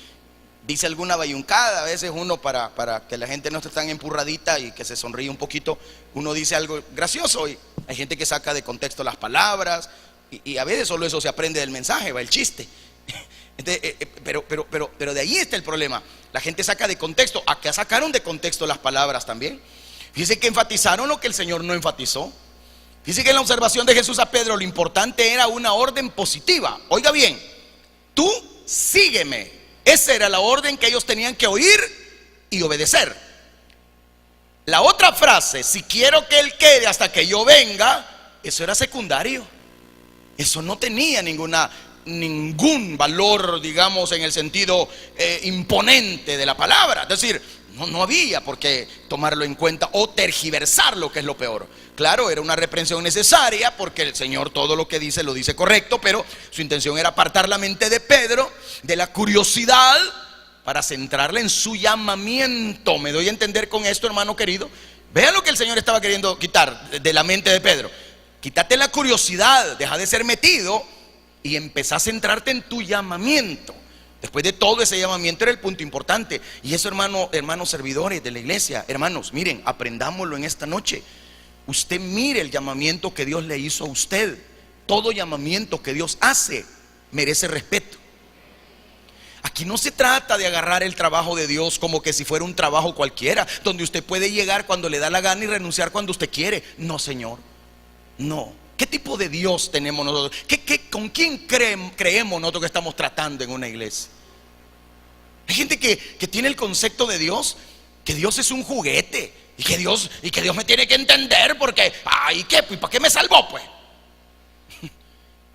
dice alguna bayuncada. A veces uno, para que la gente no esté tan empurradita y que se sonríe un poquito, uno dice algo gracioso, y hay gente que saca de contexto las palabras, y a veces solo eso se aprende del mensaje, va el chiste. Entonces, pero de ahí está el problema. La gente saca de contexto. Acá sacaron de contexto las palabras también. Fíjense que enfatizaron lo que el Señor no enfatizó. Fíjense que en la observación de Jesús a Pedro, lo importante era una orden positiva. Oiga bien: tú sígueme. Esa era la orden que ellos tenían que oír y obedecer. La otra frase, si quiero que Él quede hasta que yo venga, eso era secundario. Eso no tenía ningún valor, digamos, en el sentido imponente de la palabra. Es decir, no había por qué tomarlo en cuenta o tergiversarlo, que es lo peor. Claro, era una reprensión necesaria, porque el Señor todo lo que dice lo dice correcto, pero su intención era apartar la mente de Pedro de la curiosidad para centrarla en su llamamiento. ¿Me doy a entender con esto, hermano querido? Vean lo que el Señor estaba queriendo quitar de la mente de Pedro. Quítate la curiosidad, deja de ser metido y empezá a centrarte en tu llamamiento. Después de todo, ese llamamiento era el punto importante. Y eso, hermanos servidores de la iglesia, hermanos, miren, aprendámoslo en esta noche. Usted mire el llamamiento que Dios le hizo a usted. Todo llamamiento que Dios hace merece respeto. Aquí no se trata de agarrar el trabajo de Dios como que si fuera un trabajo cualquiera, donde usted puede llegar cuando le da la gana y renunciar cuando usted quiere. No, Señor, no. ¿Qué tipo de Dios tenemos nosotros? ¿Con quién creemos nosotros que estamos tratando en una iglesia? Hay gente que tiene el concepto de Dios, que Dios es un juguete, y que Dios me tiene que entender porque, ¿y qué? ¿Y para qué me salvó, pues?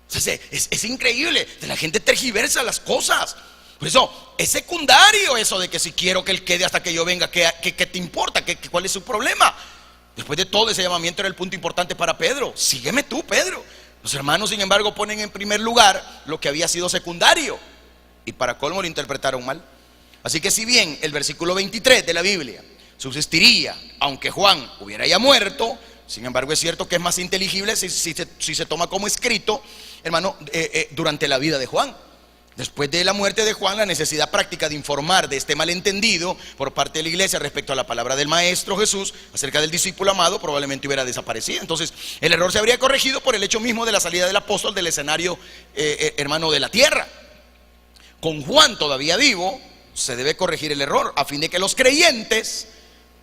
Entonces, es increíble, la gente tergiversa las cosas. Por eso es secundario eso de que si quiero que Él quede hasta que yo venga, ¿qué te importa? ¿Cuál es su problema? Después de todo, ese llamamiento era el punto importante para Pedro. Sígueme tú, Pedro. Los hermanos, sin embargo, ponen en primer lugar lo que había sido secundario, y para colmo lo interpretaron mal. Así que si bien el versículo 23 de la Biblia subsistiría aunque Juan hubiera ya muerto, sin embargo es cierto que es más inteligible si se toma como escrito, hermano, durante la vida de Juan. Después de la muerte de Juan, la necesidad práctica de informar de este malentendido por parte de la iglesia respecto a la palabra del Maestro Jesús acerca del discípulo amado probablemente hubiera desaparecido. Entonces el error se habría corregido por el hecho mismo de la salida del apóstol del escenario, hermano, de la tierra. Con Juan todavía vivo, se debe corregir el error a fin de que los creyentes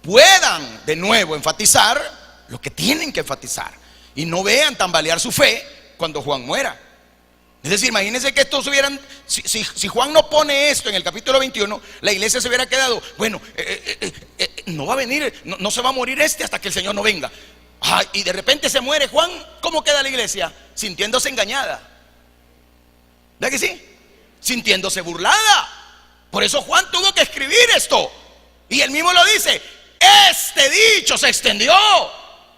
puedan de nuevo enfatizar lo que tienen que enfatizar y no vean tambalear su fe cuando Juan muera. Es decir, imagínense que estos hubieran, si Juan no pone esto en el capítulo 21, la iglesia se hubiera quedado, bueno, no va a venir, no se va a morir hasta que el Señor no venga. Y de repente se muere Juan, ¿cómo queda la iglesia? Sintiéndose engañada. ¿Verdad que sí? Sintiéndose burlada. Por eso Juan tuvo que escribir esto. Y él mismo lo dice, este dicho se extendió.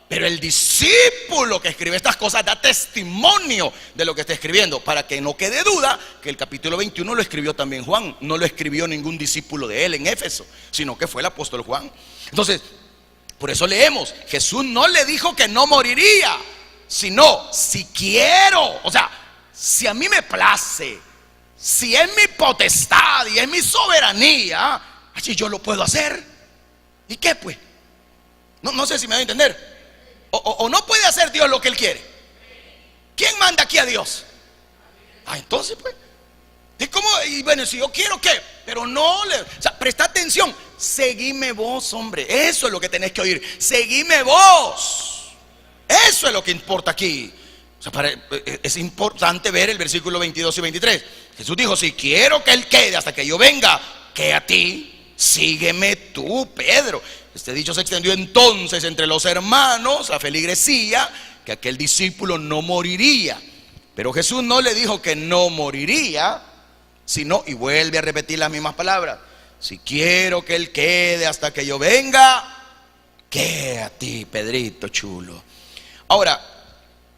Pero el discípulo que escribe estas cosas da testimonio de lo que está escribiendo, para que no quede duda que el capítulo 21 lo escribió también Juan. No lo escribió ningún discípulo de él en Éfeso, sino que fue el apóstol Juan. Entonces, por eso leemos, Jesús no le dijo que no moriría, sino si quiero, o sea, si a mí me place, si es mi potestad y es mi soberanía, así yo lo puedo hacer. ¿Y qué pues? No sé si me voy a entender. O no puede hacer Dios lo que Él quiere. ¿Quién manda aquí a Dios? Entonces pues es como, y bueno, si yo quiero, ¿qué? Pero no le, o sea, presta atención. Seguime vos, hombre. Eso es lo que tenés que oír. Seguime vos. Eso es lo que importa aquí. O sea, es importante ver el versículo 22 y 23. Jesús dijo, si quiero que Él quede hasta que yo venga, que a ti, sígueme tú, Pedro. Este dicho se extendió entonces entre los hermanos, la feligresía, que aquel discípulo no moriría. Pero Jesús no le dijo que no moriría, sino, y vuelve a repetir las mismas palabras, si quiero que Él quede hasta que yo venga, que a ti, Pedrito chulo. Ahora,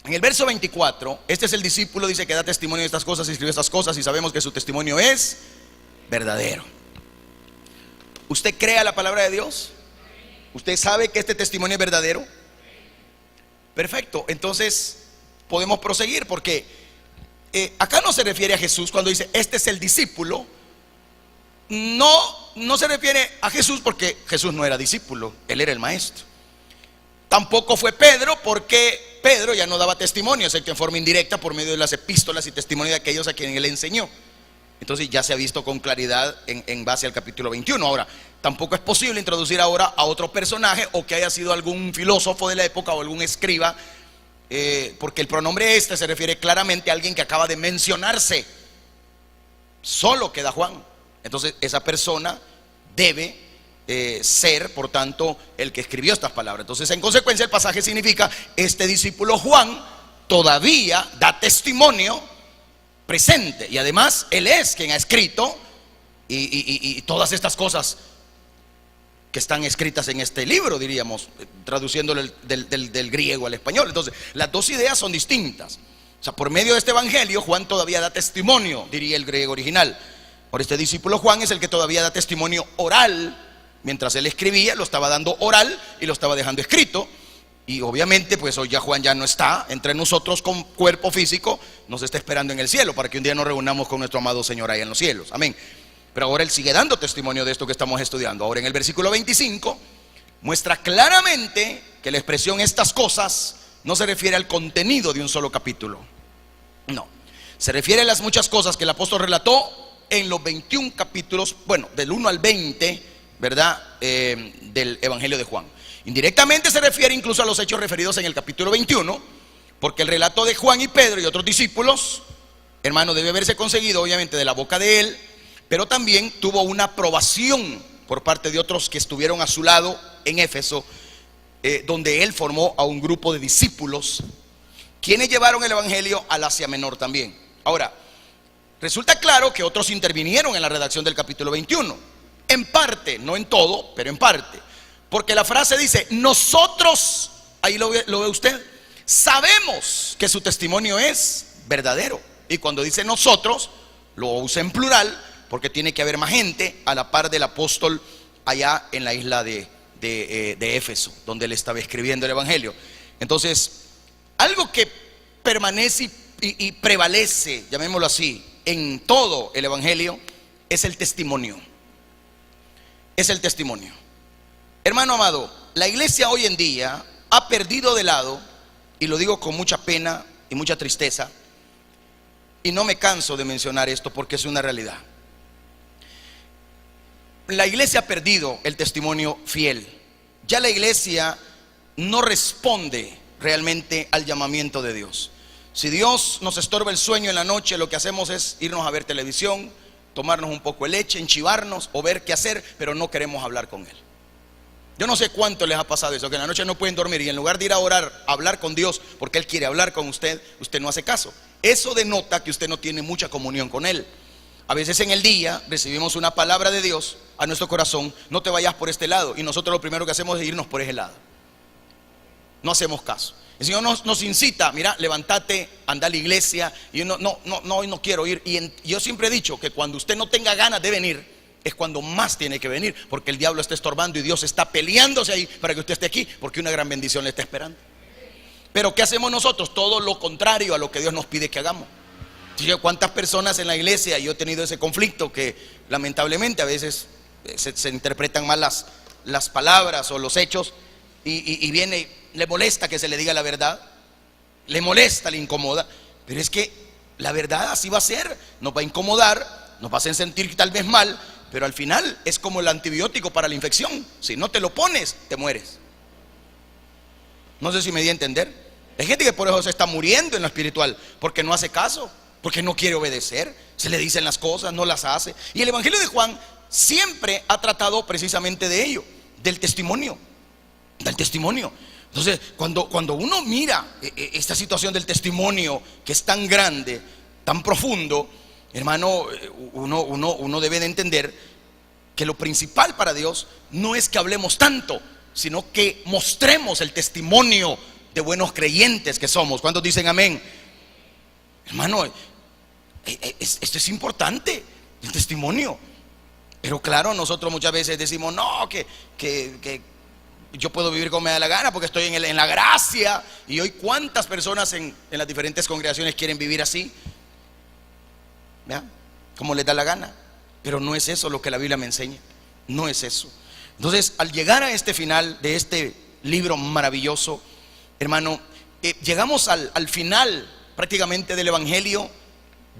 en el verso 24, este es el discípulo, dice que da testimonio de estas cosas, escribió estas cosas, y sabemos que su testimonio es verdadero. ¿Usted cree a la palabra de Dios? ¿Usted sabe que este testimonio es verdadero? Perfecto, entonces podemos proseguir, porque acá no se refiere a Jesús cuando dice este es el discípulo. No se refiere a Jesús porque Jesús no era discípulo, Él era el maestro. Tampoco fue Pedro, porque Pedro ya no daba testimonio, excepto en forma indirecta por medio de las epístolas y testimonio de aquellos a quienes Él enseñó. Entonces ya se ha visto con claridad en base al capítulo 21. Ahora, tampoco es posible introducir ahora a otro personaje o que haya sido algún filósofo de la época o algún escriba, porque el pronombre este se refiere claramente a alguien que acaba de mencionarse. Solo queda Juan. Entonces esa persona debe ser, por tanto, el que escribió estas palabras. Entonces, en consecuencia, el pasaje significa: este discípulo Juan todavía da testimonio presente, y además él es quien ha escrito y todas estas cosas que están escritas en este libro, diríamos, traduciéndolo del griego al español. Entonces, las dos ideas son distintas. O sea, por medio de este evangelio, Juan todavía da testimonio, diría el griego original. Por este discípulo Juan es el que todavía da testimonio oral. Mientras él escribía, lo estaba dando oral y lo estaba dejando escrito. Y obviamente, pues hoy ya Juan ya no está entre nosotros con cuerpo físico, nos está esperando en el cielo para que un día nos reunamos con nuestro amado Señor ahí en los cielos. Amén. Pero ahora él sigue dando testimonio de esto que estamos estudiando. Ahora en el versículo 25 muestra claramente que la expresión estas cosas no se refiere al contenido de un solo capítulo. No, se refiere a las muchas cosas que el apóstol relató en los 21 capítulos, bueno, del 1 al 20, ¿verdad? Del evangelio de Juan. Indirectamente se refiere incluso a los hechos referidos en el capítulo 21, porque el relato de Juan y Pedro y otros discípulos, hermano, debe haberse conseguido obviamente de la boca de él, pero también tuvo una aprobación por parte de otros que estuvieron a su lado en Éfeso, donde él formó a un grupo de discípulos, quienes llevaron el evangelio al Asia Menor también. Ahora, resulta claro que otros intervinieron en la redacción del capítulo 21, en parte, no en todo, pero en parte, porque la frase dice: nosotros, ahí lo ve usted, sabemos que su testimonio es verdadero. Y cuando dice nosotros, lo usa en plural, porque tiene que haber más gente a la par del apóstol allá en la isla de Éfeso, donde él estaba escribiendo el evangelio. Entonces, algo que permanece y prevalece, llamémoslo así, en todo el evangelio, es el testimonio. Es el testimonio. Hermano amado, la iglesia hoy en día ha perdido de lado, y lo digo con mucha pena y mucha tristeza, y no me canso de mencionar esto porque es una realidad. La iglesia ha perdido el testimonio fiel. Ya la iglesia no responde realmente al llamamiento de Dios. Si Dios nos estorba el sueño en la noche, lo que hacemos es irnos a ver televisión, tomarnos un poco de leche, enchivarnos o ver qué hacer, pero no queremos hablar con Él. Yo no sé cuánto les ha pasado eso, que en la noche no pueden dormir y en lugar de ir a orar, a hablar con Dios, porque Él quiere hablar con usted, usted no hace caso. Eso denota que usted no tiene mucha comunión con Él. A veces en el día recibimos una palabra de Dios a nuestro corazón: no te vayas por este lado, y nosotros lo primero que hacemos es irnos por ese lado. No hacemos caso. El Señor nos incita: mira, levántate, anda a la iglesia. Y hoy no quiero ir. Y yo siempre he dicho que cuando usted no tenga ganas de venir, es cuando más tiene que venir, porque el diablo está estorbando y Dios está peleándose ahí para que usted esté aquí, porque una gran bendición le está esperando. Pero ¿qué hacemos nosotros? Todo lo contrario a lo que Dios nos pide que hagamos. ¿Cuántas personas en la iglesia? Yo he tenido ese conflicto que lamentablemente a veces se interpretan mal las palabras o los hechos, y viene, le molesta que se le diga la verdad, le molesta, le incomoda, pero es que la verdad así va a ser, nos va a incomodar, nos va a hacer sentir tal vez mal, pero al final es como el antibiótico para la infección: si no te lo pones, te mueres. No sé si me di a entender. Hay gente que por eso se está muriendo en lo espiritual, porque no hace caso, porque no quiere obedecer, se le dicen las cosas, no las hace. Y el evangelio de Juan siempre ha tratado precisamente de ello, del testimonio. Entonces, cuando uno mira esta situación del testimonio, que es tan grande, tan profundo, hermano, uno debe de entender que lo principal para Dios no es que hablemos tanto, sino que mostremos el testimonio de buenos creyentes que somos. ¿Cuántos dicen amén? Hermano, esto es importante, el testimonio. Pero claro, nosotros muchas veces decimos: no, que yo puedo vivir como me da la gana porque estoy en la gracia. Y hoy cuántas personas en las diferentes congregaciones quieren vivir así, ¿vean? Como les da la gana. Pero no es eso lo que la Biblia me enseña. No es eso. Entonces, al llegar a este final de este libro maravilloso, hermano, llegamos al final prácticamente del evangelio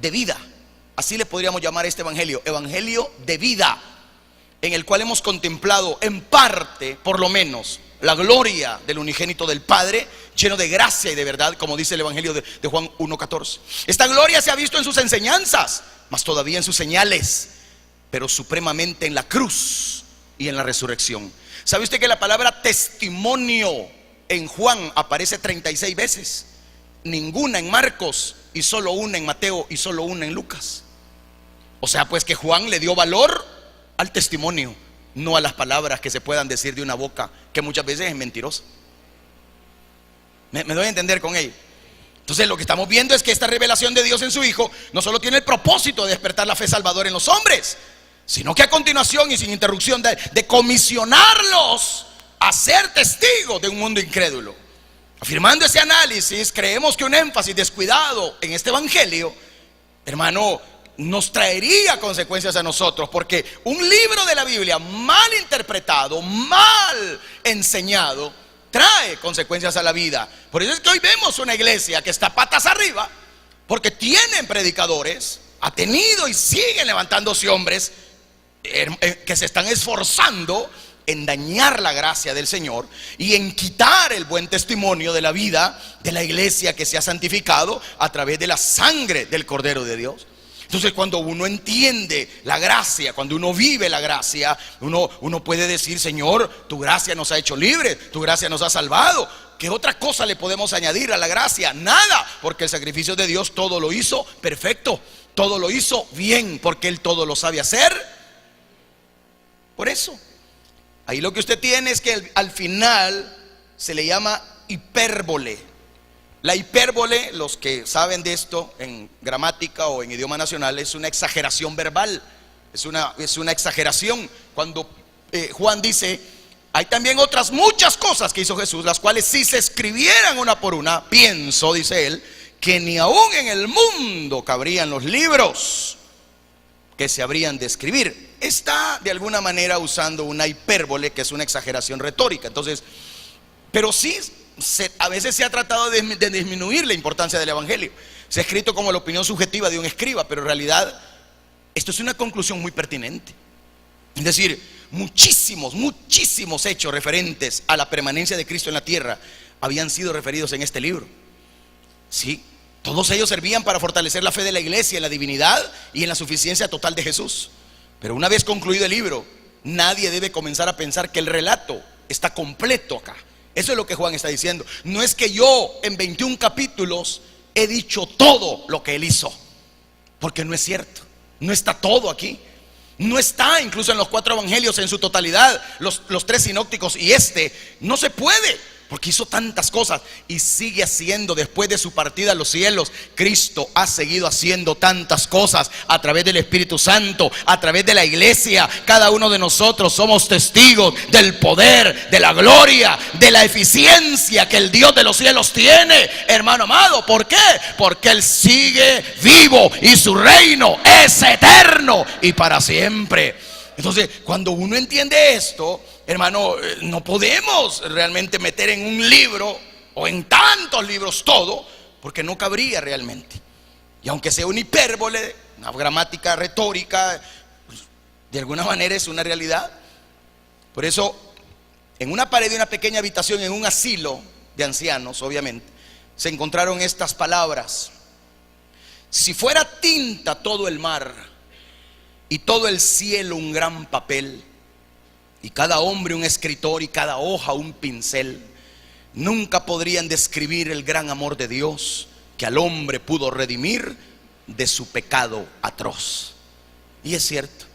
de vida. Así le podríamos llamar a este evangelio: evangelio de vida, en el cual hemos contemplado en parte, por lo menos, la gloria del unigénito del Padre, lleno de gracia y de verdad, como dice el evangelio de Juan 1:14. Esta gloria se ha visto en sus enseñanzas, mas todavía en sus señales, pero supremamente en la cruz y en la resurrección. ¿Sabe usted que la palabra testimonio en Juan aparece 36 veces? Ninguna en Marcos, y solo una en Mateo, y solo una en Lucas. O sea, pues que Juan le dio valor al testimonio, no a las palabras que se puedan decir de una boca que muchas veces es mentirosa. ¿Me doy a entender con ello? Entonces lo que estamos viendo es que esta revelación de Dios en su Hijo no solo tiene el propósito de despertar la fe salvadora en los hombres, sino que a continuación y sin interrupción de comisionarlos a ser testigos de un mundo incrédulo. Afirmando ese análisis, creemos que un énfasis descuidado en este evangelio, hermano, nos traería consecuencias a nosotros, porque un libro de la Biblia mal interpretado, mal enseñado, trae consecuencias a la vida. Por eso es que hoy vemos una iglesia que está patas arriba, porque tienen predicadores, ha tenido y siguen levantándose hombres que se están esforzando en dañar la gracia del Señor y en quitar el buen testimonio de la vida de la iglesia que se ha santificado a través de la sangre del Cordero de Dios. Entonces, cuando uno entiende la gracia, cuando uno vive la gracia, uno puede decir: Señor, tu gracia nos ha hecho libres, tu gracia nos ha salvado. ¿Qué otra cosa le podemos añadir a la gracia? Nada, porque el sacrificio de Dios todo lo hizo perfecto, todo lo hizo bien, porque Él todo lo sabe hacer. Por eso, ahí lo que usted tiene es que al final se le llama hipérbole. La hipérbole, los que saben de esto en gramática o en idioma nacional, es una exageración verbal, es una exageración. Cuando Juan dice: hay también otras muchas cosas que hizo Jesús, las cuales si se escribieran una por una, pienso, dice él, que ni aún en el mundo cabrían los libros que se habrían de escribir. Está de alguna manera usando una hipérbole, que es una exageración retórica. Entonces, pero sí, a veces se ha tratado de disminuir la importancia del evangelio. Se ha escrito como la opinión subjetiva de un escriba, pero en realidad esto es una conclusión muy pertinente. Es decir, muchísimos hechos referentes a la permanencia de Cristo en la tierra habían sido referidos en este libro. Sí, todos ellos servían para fortalecer la fe de la iglesia en la divinidad y en la suficiencia total de Jesús. Pero una vez concluido el libro, nadie debe comenzar a pensar que el relato está completo acá. Eso es lo que Juan está diciendo. No es que yo en 21 capítulos he dicho todo lo que él hizo, porque no es cierto. No está todo aquí. No está incluso en los 4 evangelios en su totalidad, los 3 sinópticos y no se puede, porque hizo tantas cosas y sigue haciendo. Después de su partida a los cielos, Cristo ha seguido haciendo tantas cosas a través del Espíritu Santo, a través de la iglesia. Cada uno de nosotros somos testigos del poder, de la gloria, de la eficiencia que el Dios de los cielos tiene, hermano amado. ¿Por qué? Porque Él sigue vivo y su reino es eterno y para siempre. Entonces, cuando uno entiende esto, hermano, no podemos realmente meter en un libro o en tantos libros todo, porque no cabría realmente. Y aunque sea una hipérbole, una gramática retórica, pues, de alguna manera es una realidad. Por eso, en una pared de una pequeña habitación, en un asilo de ancianos, obviamente, se encontraron estas palabras: si fuera tinta todo el mar y todo el cielo un gran papel, y cada hombre un escritor y cada hoja un pincel, nunca podrían describir el gran amor de Dios que al hombre pudo redimir de su pecado atroz. Y es cierto.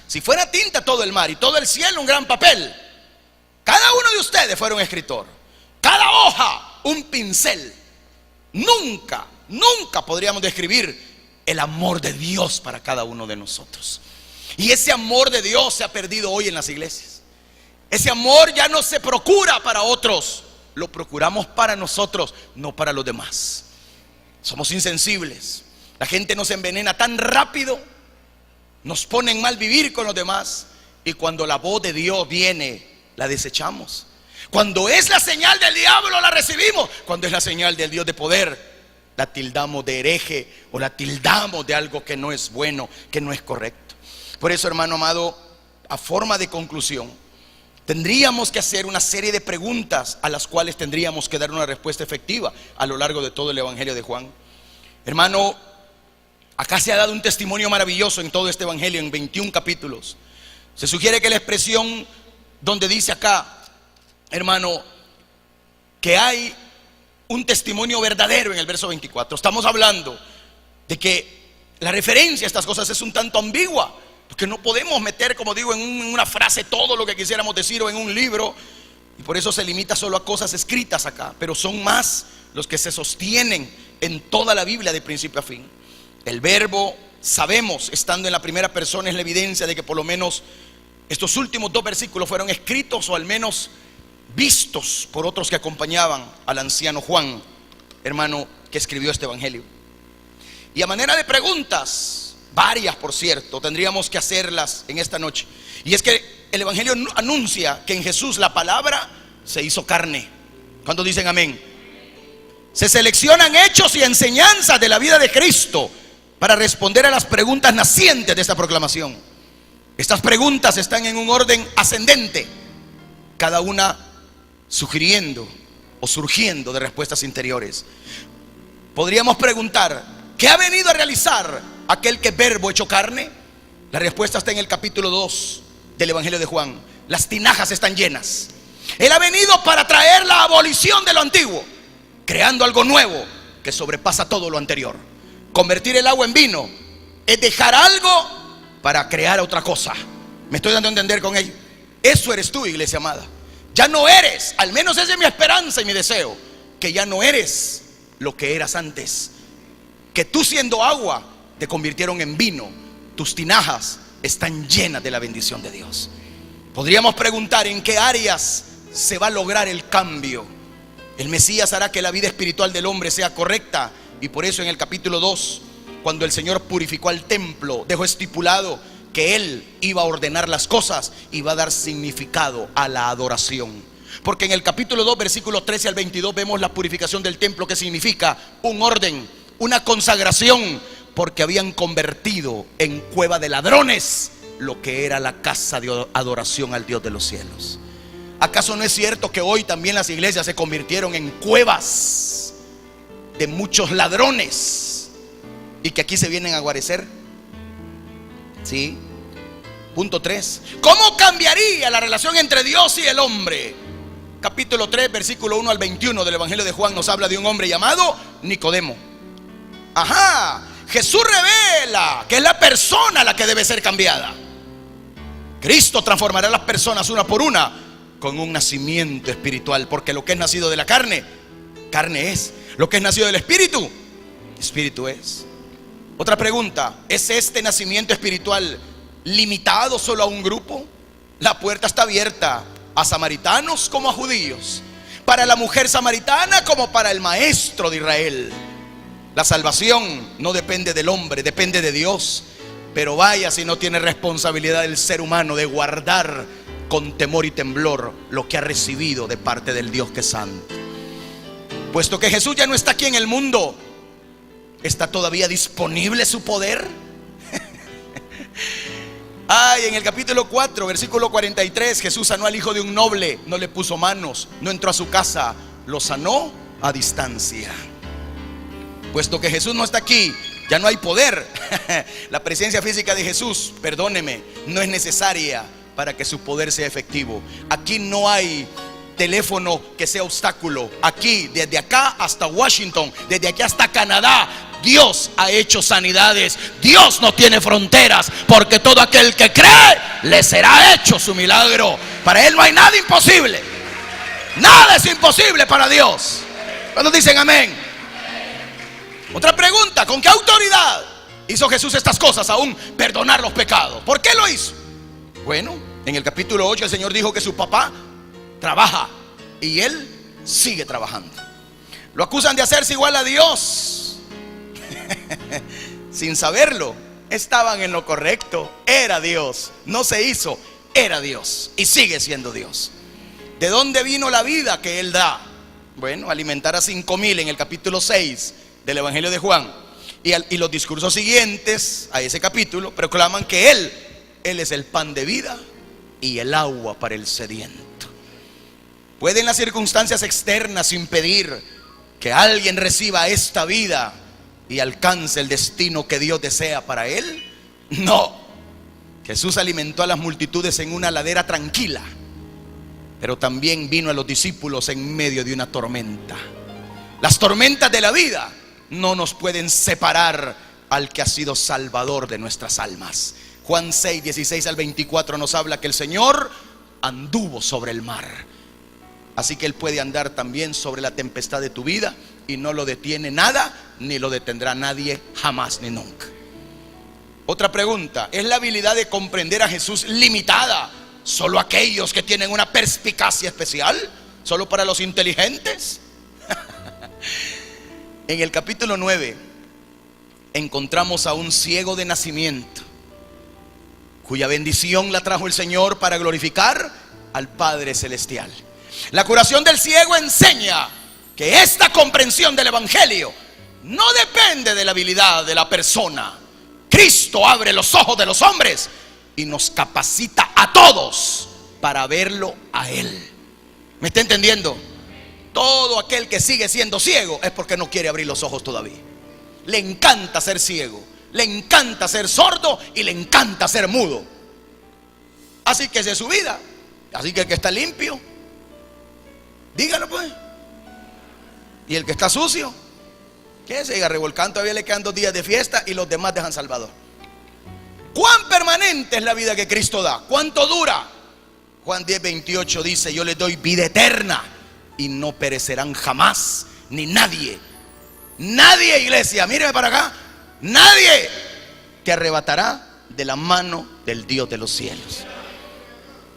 Si fuera tinta todo el mar y todo el cielo un gran papel, cada uno de ustedes fuera un escritor, cada hoja un pincel, nunca podríamos describir el amor de Dios para cada uno de nosotros. Y ese amor de Dios se ha perdido hoy en las iglesias. Ese amor ya no se procura para otros, lo procuramos para nosotros, no para los demás. Somos insensibles. La gente nos envenena tan rápido, nos pone en mal vivir con los demás, y cuando la voz de Dios viene, la desechamos. Cuando es la señal del diablo, la recibimos. Cuando es la señal del Dios de poder, la tildamos de hereje o la tildamos de algo que no es bueno, que no es correcto. Por eso, hermano amado, a forma de conclusión, tendríamos que hacer una serie de preguntas a las cuales tendríamos que dar una respuesta efectiva a lo largo de todo el evangelio de Juan. Hermano, acá se ha dado un testimonio maravilloso en todo este evangelio, en 21 capítulos. Se sugiere que la expresión donde dice acá, hermano, que hay un testimonio verdadero en el verso 24. Estamos hablando de que la referencia a estas cosas es un tanto ambigua, porque no podemos meter, como digo, en una frase todo lo que quisiéramos decir o en un libro, y por eso se limita solo a cosas escritas acá. Pero son más los que se sostienen en toda la Biblia de principio a fin. El verbo, sabemos, estando en la primera persona, es la evidencia de que por lo menos estos últimos 2 versículos fueron escritos o al menos vistos por otros que acompañaban al anciano Juan, hermano, que escribió este evangelio. Y a manera de preguntas, varias por cierto, tendríamos que hacerlas en esta noche. Y es que el evangelio anuncia que en Jesús la palabra se hizo carne. ¿Cuántos dicen amén? Se seleccionan hechos y enseñanzas de la vida de Cristo para responder a las preguntas nacientes de esta proclamación. Estas preguntas están en un orden ascendente, cada una sugiriendo o surgiendo de respuestas interiores. Podríamos preguntar: ¿qué ha venido a realizar aquel que es verbo hecho carne? La respuesta está en el capítulo 2 del Evangelio de Juan. Las tinajas están llenas. Él ha venido para traer la abolición de lo antiguo, creando algo nuevo que sobrepasa todo lo anterior. Convertir el agua en vino es dejar algo para crear otra cosa. ¿Me estoy dando a entender con ello? Eso eres tú, iglesia amada. Ya no eres, al menos esa es mi esperanza y mi deseo, que ya no eres lo que eras antes. Que tú, siendo agua, te convirtieron en vino. Tus tinajas están llenas de la bendición de Dios. Podríamos preguntar en qué áreas se va a lograr el cambio. El Mesías hará que la vida espiritual del hombre sea correcta, y por eso en el capítulo 2, cuando el Señor purificó al templo, dejó estipulado que Él iba a ordenar las cosas y va a dar significado a la adoración. Porque en el capítulo 2, versículos 13 al 22, vemos la purificación del templo, que significa un orden, una consagración, porque habían convertido en cueva de ladrones lo que era la casa de adoración al Dios de los cielos. ¿Acaso no es cierto que hoy también las iglesias se convirtieron en cuevas de muchos ladrones y que aquí se vienen a guarecer? Sí. Punto 3. ¿Cómo cambiaría la relación entre Dios y el hombre? Capítulo 3, versículo 1 al 21 del Evangelio de Juan nos habla de un hombre llamado Nicodemo. Ajá. Jesús revela que es la persona la que debe ser cambiada. Cristo transformará a las personas una por una con un nacimiento espiritual, porque lo que es nacido de la carne, carne es. Lo que es nacido del espíritu, espíritu es. Otra pregunta: ¿es este nacimiento espiritual limitado solo a un grupo? La puerta está abierta a samaritanos como a judíos, para la mujer samaritana como para el maestro de Israel. La salvación no depende del hombre, depende de Dios. Pero vaya si no tiene responsabilidad el ser humano de guardar con temor y temblor lo que ha recibido de parte del Dios que es santo. Puesto que Jesús ya no está aquí en el mundo, ¿está todavía disponible su poder? Ay, en el capítulo 4, versículo 43, Jesús sanó al hijo de un noble. No le puso manos, no entró a su casa, lo sanó a distancia. Puesto que Jesús no está aquí, ya no hay poder. La presencia física de Jesús, perdóneme, no es necesaria para que su poder sea efectivo. Aquí no hay teléfono que sea obstáculo. Aquí, desde acá hasta Washington, desde aquí hasta Canadá, Dios ha hecho sanidades. Dios no tiene fronteras, porque todo aquel que cree, le será hecho su milagro. Para Él no hay nada imposible. Nada es imposible para Dios. ¿Cuándo dicen amén? Otra pregunta: ¿con qué autoridad hizo Jesús estas cosas, aún perdonar los pecados? ¿Por qué lo hizo? Bueno, en el capítulo 8 el Señor dijo que su papá trabaja y Él sigue trabajando. Lo acusan de hacerse igual a Dios. Sin saberlo, estaban en lo correcto. Era Dios, no se hizo, era Dios y sigue siendo Dios. ¿De dónde vino la vida que Él da? Bueno, alimentar a 5,000 en el capítulo 6 del Evangelio de Juan. Y los discursos siguientes a ese capítulo proclaman que Él es el pan de vida y el agua para el sediento. ¿Pueden las circunstancias externas impedir que alguien reciba esta vida y alcance el destino que Dios desea para él? No. Jesús alimentó a las multitudes en una ladera tranquila, pero también vino a los discípulos en medio de una tormenta. Las tormentas de la vida no nos pueden separar al que ha sido salvador de nuestras almas. Juan 6, 16 al 24 nos habla que el Señor anduvo sobre el mar. Así que Él puede andar también sobre la tempestad de tu vida, y no lo detiene nada, ni lo detendrá nadie, jamás ni nunca. Otra pregunta: ¿es la habilidad de comprender a Jesús limitada solo a aquellos que tienen una perspicacia especial? ¿Solo para los inteligentes? En el capítulo 9 encontramos a un ciego de nacimiento, cuya bendición la trajo el Señor para glorificar al Padre Celestial. La curación del ciego enseña que esta comprensión del Evangelio no depende de la habilidad de la persona. Cristo abre los ojos de los hombres y nos capacita a todos para verlo a Él. ¿Me está entendiendo? Todo aquel que sigue siendo ciego es porque no quiere abrir los ojos todavía. Le encanta ser ciego. le encanta ser sordo y le encanta ser mudo. Así que esa es su vida. Así que el que está limpio, dígalo pues. Y el que está sucio, que se siga revolcando. Todavía le quedan 2 días de fiesta y los demás dejan Salvador. ¿Cuán permanente es la vida que Cristo da? ¿Cuánto dura? Juan 10:28 dice: yo les doy vida eterna y no perecerán jamás, ni nadie, iglesia, míreme para acá, nadie te arrebatará de la mano del Dios de los cielos.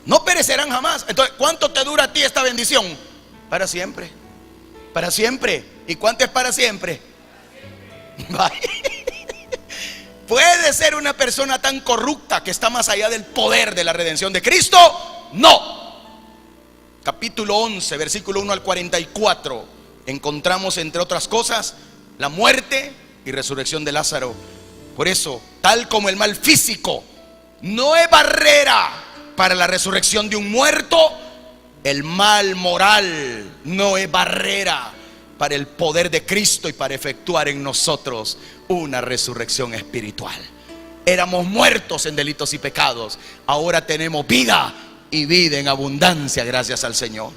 No perecerán jamás. Entonces, ¿cuánto te dura a ti esta bendición? Para siempre. Para siempre. ¿Y cuánto es para siempre? ¿Puede ser una persona tan corrupta que está más allá del poder de la redención de Cristo? No. Capítulo 11, versículo 1 al 44. Encontramos, entre otras cosas, la muerte y resurrección de Lázaro. Por eso, tal como el mal físico no es barrera para la resurrección de un muerto, el mal moral no es barrera para el poder de Cristo y para efectuar en nosotros una resurrección espiritual. Éramos muertos en delitos y pecados, ahora tenemos vida y vida en abundancia gracias al Señor.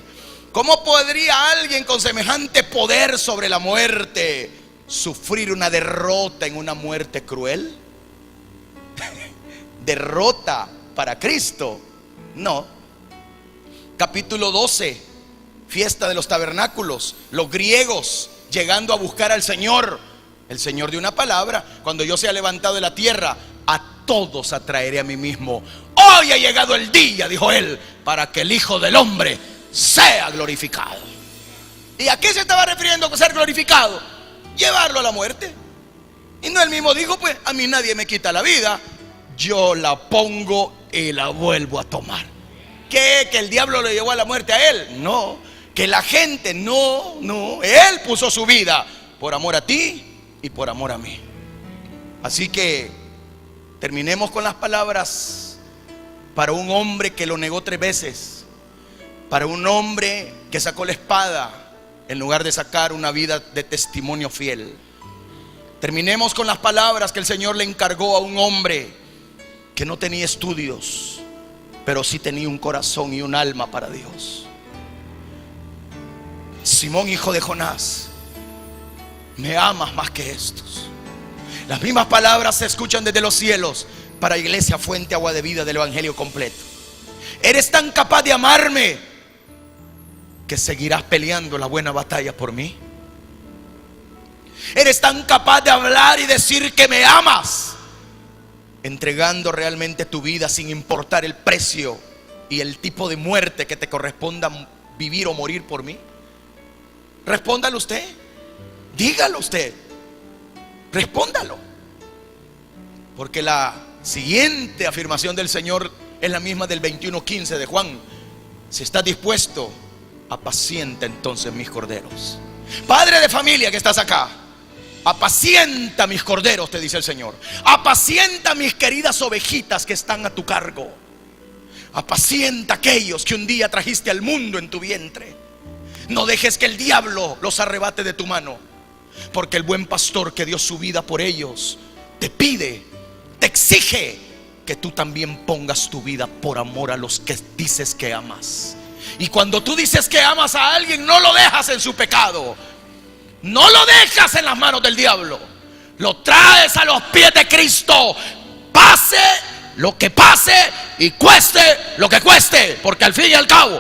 ¿Cómo podría alguien con semejante poder sobre la muerte sufrir una derrota en una muerte cruel? Derrota para Cristo, no. Capítulo 12, fiesta de los tabernáculos. Los griegos llegando a buscar al Señor. El Señor dio una palabra: cuando yo sea levantado de la tierra, a todos atraeré a mí mismo. Hoy ha llegado el día, dijo él, para que el Hijo del Hombre sea glorificado. ¿Y a qué se estaba refiriendo con ser glorificado? Llevarlo a la muerte. Y no, él mismo dijo: pues a mí nadie me quita la vida, yo la pongo y la vuelvo a tomar. ¿Qué? ¿Que el diablo le llevó a la muerte a él? No. Que la gente, no. Él puso su vida por amor a ti y por amor a mí. Así que terminemos con las palabras para un hombre que lo negó 3 veces, para un hombre que sacó la espada en lugar de sacar una vida de testimonio fiel. Terminemos con las palabras que el Señor le encargó a un hombre que no tenía estudios, pero sí tenía un corazón y un alma para Dios. Simón, hijo de Jonás, ¿me amas más que estos? Las mismas palabras se escuchan desde los cielos para Iglesia Fuente Agua de Vida del Evangelio completo. Eres tan capaz de amarme que seguirás peleando la buena batalla por mí. Eres tan capaz de hablar y decir que me amas, entregando realmente tu vida sin importar el precio y el tipo de muerte que te corresponda vivir o morir por mí. Respóndalo usted, dígalo usted, respóndalo, porque la siguiente afirmación del Señor es la misma del 21:15 de Juan: si estás dispuesto, apacienta entonces mis corderos. Padre de familia que estás acá, apacienta mis corderos, te dice el Señor. Apacienta mis queridas ovejitas que están a tu cargo. Apacienta aquellos que un día trajiste al mundo en tu vientre. No dejes que el diablo los arrebate de tu mano, porque el buen pastor que dio su vida por ellos te pide, te exige que tú también pongas tu vida por amor a los que dices que amas. Y cuando tú dices que amas a alguien, no lo dejas en su pecado, no lo dejas en las manos del diablo, lo traes a los pies de Cristo, pase lo que pase y cueste lo que cueste, porque al fin y al cabo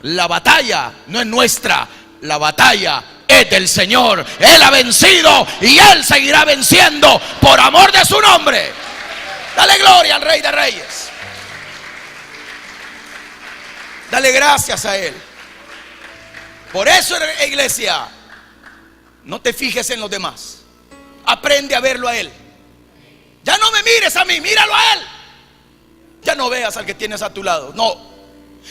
la batalla no es nuestra, la batalla es del Señor. Él ha vencido y Él seguirá venciendo por amor de su nombre. Dale gloria al Rey de Reyes. Dale gracias a Él. Por eso, iglesia, no te fijes en los demás. Aprende a verlo a Él. Ya no me mires a mí, míralo a Él. Ya no veas al que tienes a tu lado. No.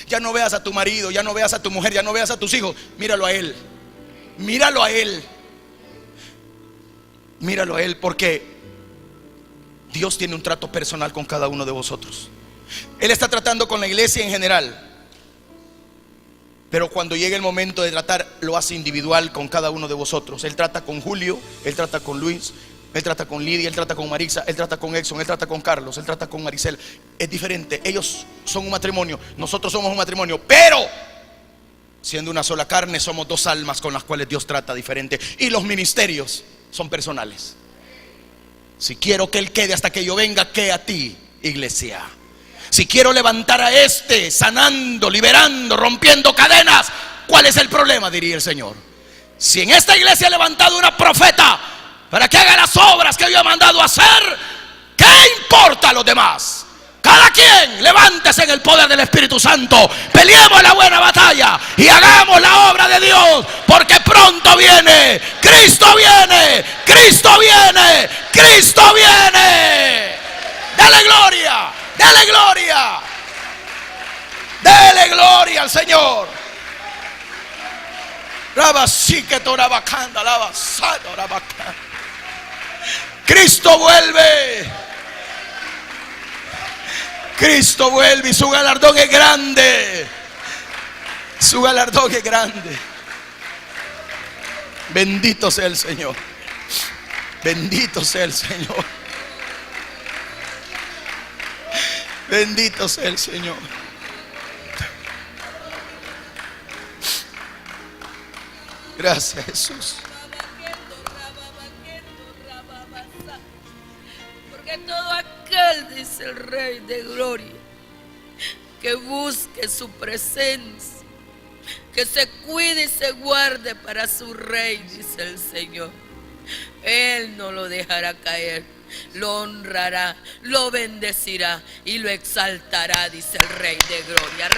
Ya no veas a tu marido, ya no veas a tu mujer, ya no veas a tus hijos. Míralo a Él. Míralo a Él. Míralo a Él, porque Dios tiene un trato personal con cada uno de vosotros. Él está tratando con la iglesia en general, pero cuando llegue el momento de tratar, lo hace individual con cada uno de vosotros. Él trata con Julio, Él trata con Luis, Él trata con Lidia, Él trata con Marisa, Él trata con Exxon, Él trata con Carlos, Él trata con Maricel. Es diferente, ellos son un matrimonio, nosotros somos un matrimonio, pero siendo una sola carne somos dos almas con las cuales Dios trata diferente. Y los ministerios son personales. Si quiero que Él quede hasta que yo venga, ¿qué a ti, iglesia? Si quiero levantar a este, sanando, liberando, rompiendo cadenas, ¿cuál es el problema? Diría el Señor. Si en esta iglesia he levantado una profeta para que haga las obras que yo he mandado a hacer, ¿qué importa a los demás? Cada quien levántese en el poder del Espíritu Santo, peleemos la buena batalla y hagamos la obra de Dios, porque pronto viene, Cristo viene, Cristo viene, Cristo viene. Dale gloria, dale gloria, dale gloria al Señor. Cristo vuelve. Cristo vuelve y su galardón es grande. Su galardón es grande. Bendito sea el Señor. Bendito sea el Señor. Bendito sea el Señor. Gracias, Jesús. Porque todo aquel, dice el Rey de Gloria, que busque su presencia, que se cuide y se guarde para su Rey, dice el Señor, Él no lo dejará caer, lo honrará, lo bendecirá y lo exaltará, dice el Rey de Gloria.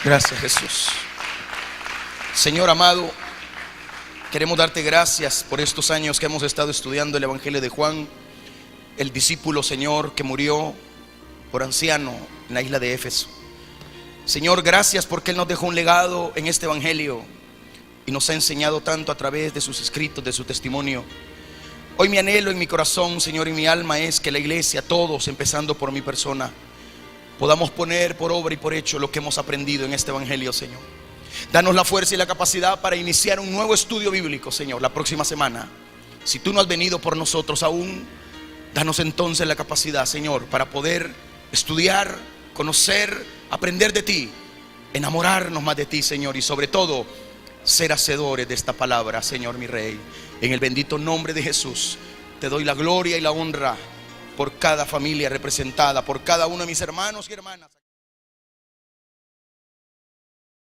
Gracias, Jesús. Señor amado, queremos darte gracias por estos años que hemos estado estudiando el Evangelio de Juan, el discípulo, Señor, que murió por anciano en la isla de Éfeso. Señor, gracias porque Él nos dejó un legado en este Evangelio y nos ha enseñado tanto a través de sus escritos, de su testimonio. Hoy mi anhelo en mi corazón, Señor, y mi alma es que la iglesia, todos, empezando por mi persona, podamos poner por obra y por hecho lo que hemos aprendido en este Evangelio, Señor. Danos la fuerza y la capacidad para iniciar un nuevo estudio bíblico, Señor, la próxima semana. Si tú no has venido por nosotros aún, danos entonces la capacidad, Señor, para poder estudiar, conocer, aprender de ti, enamorarnos más de ti, Señor, y sobre todo ser hacedores de esta palabra, Señor mi Rey. En el bendito nombre de Jesús te doy la gloria y la honra por cada familia representada, por cada uno de mis hermanos y hermanas.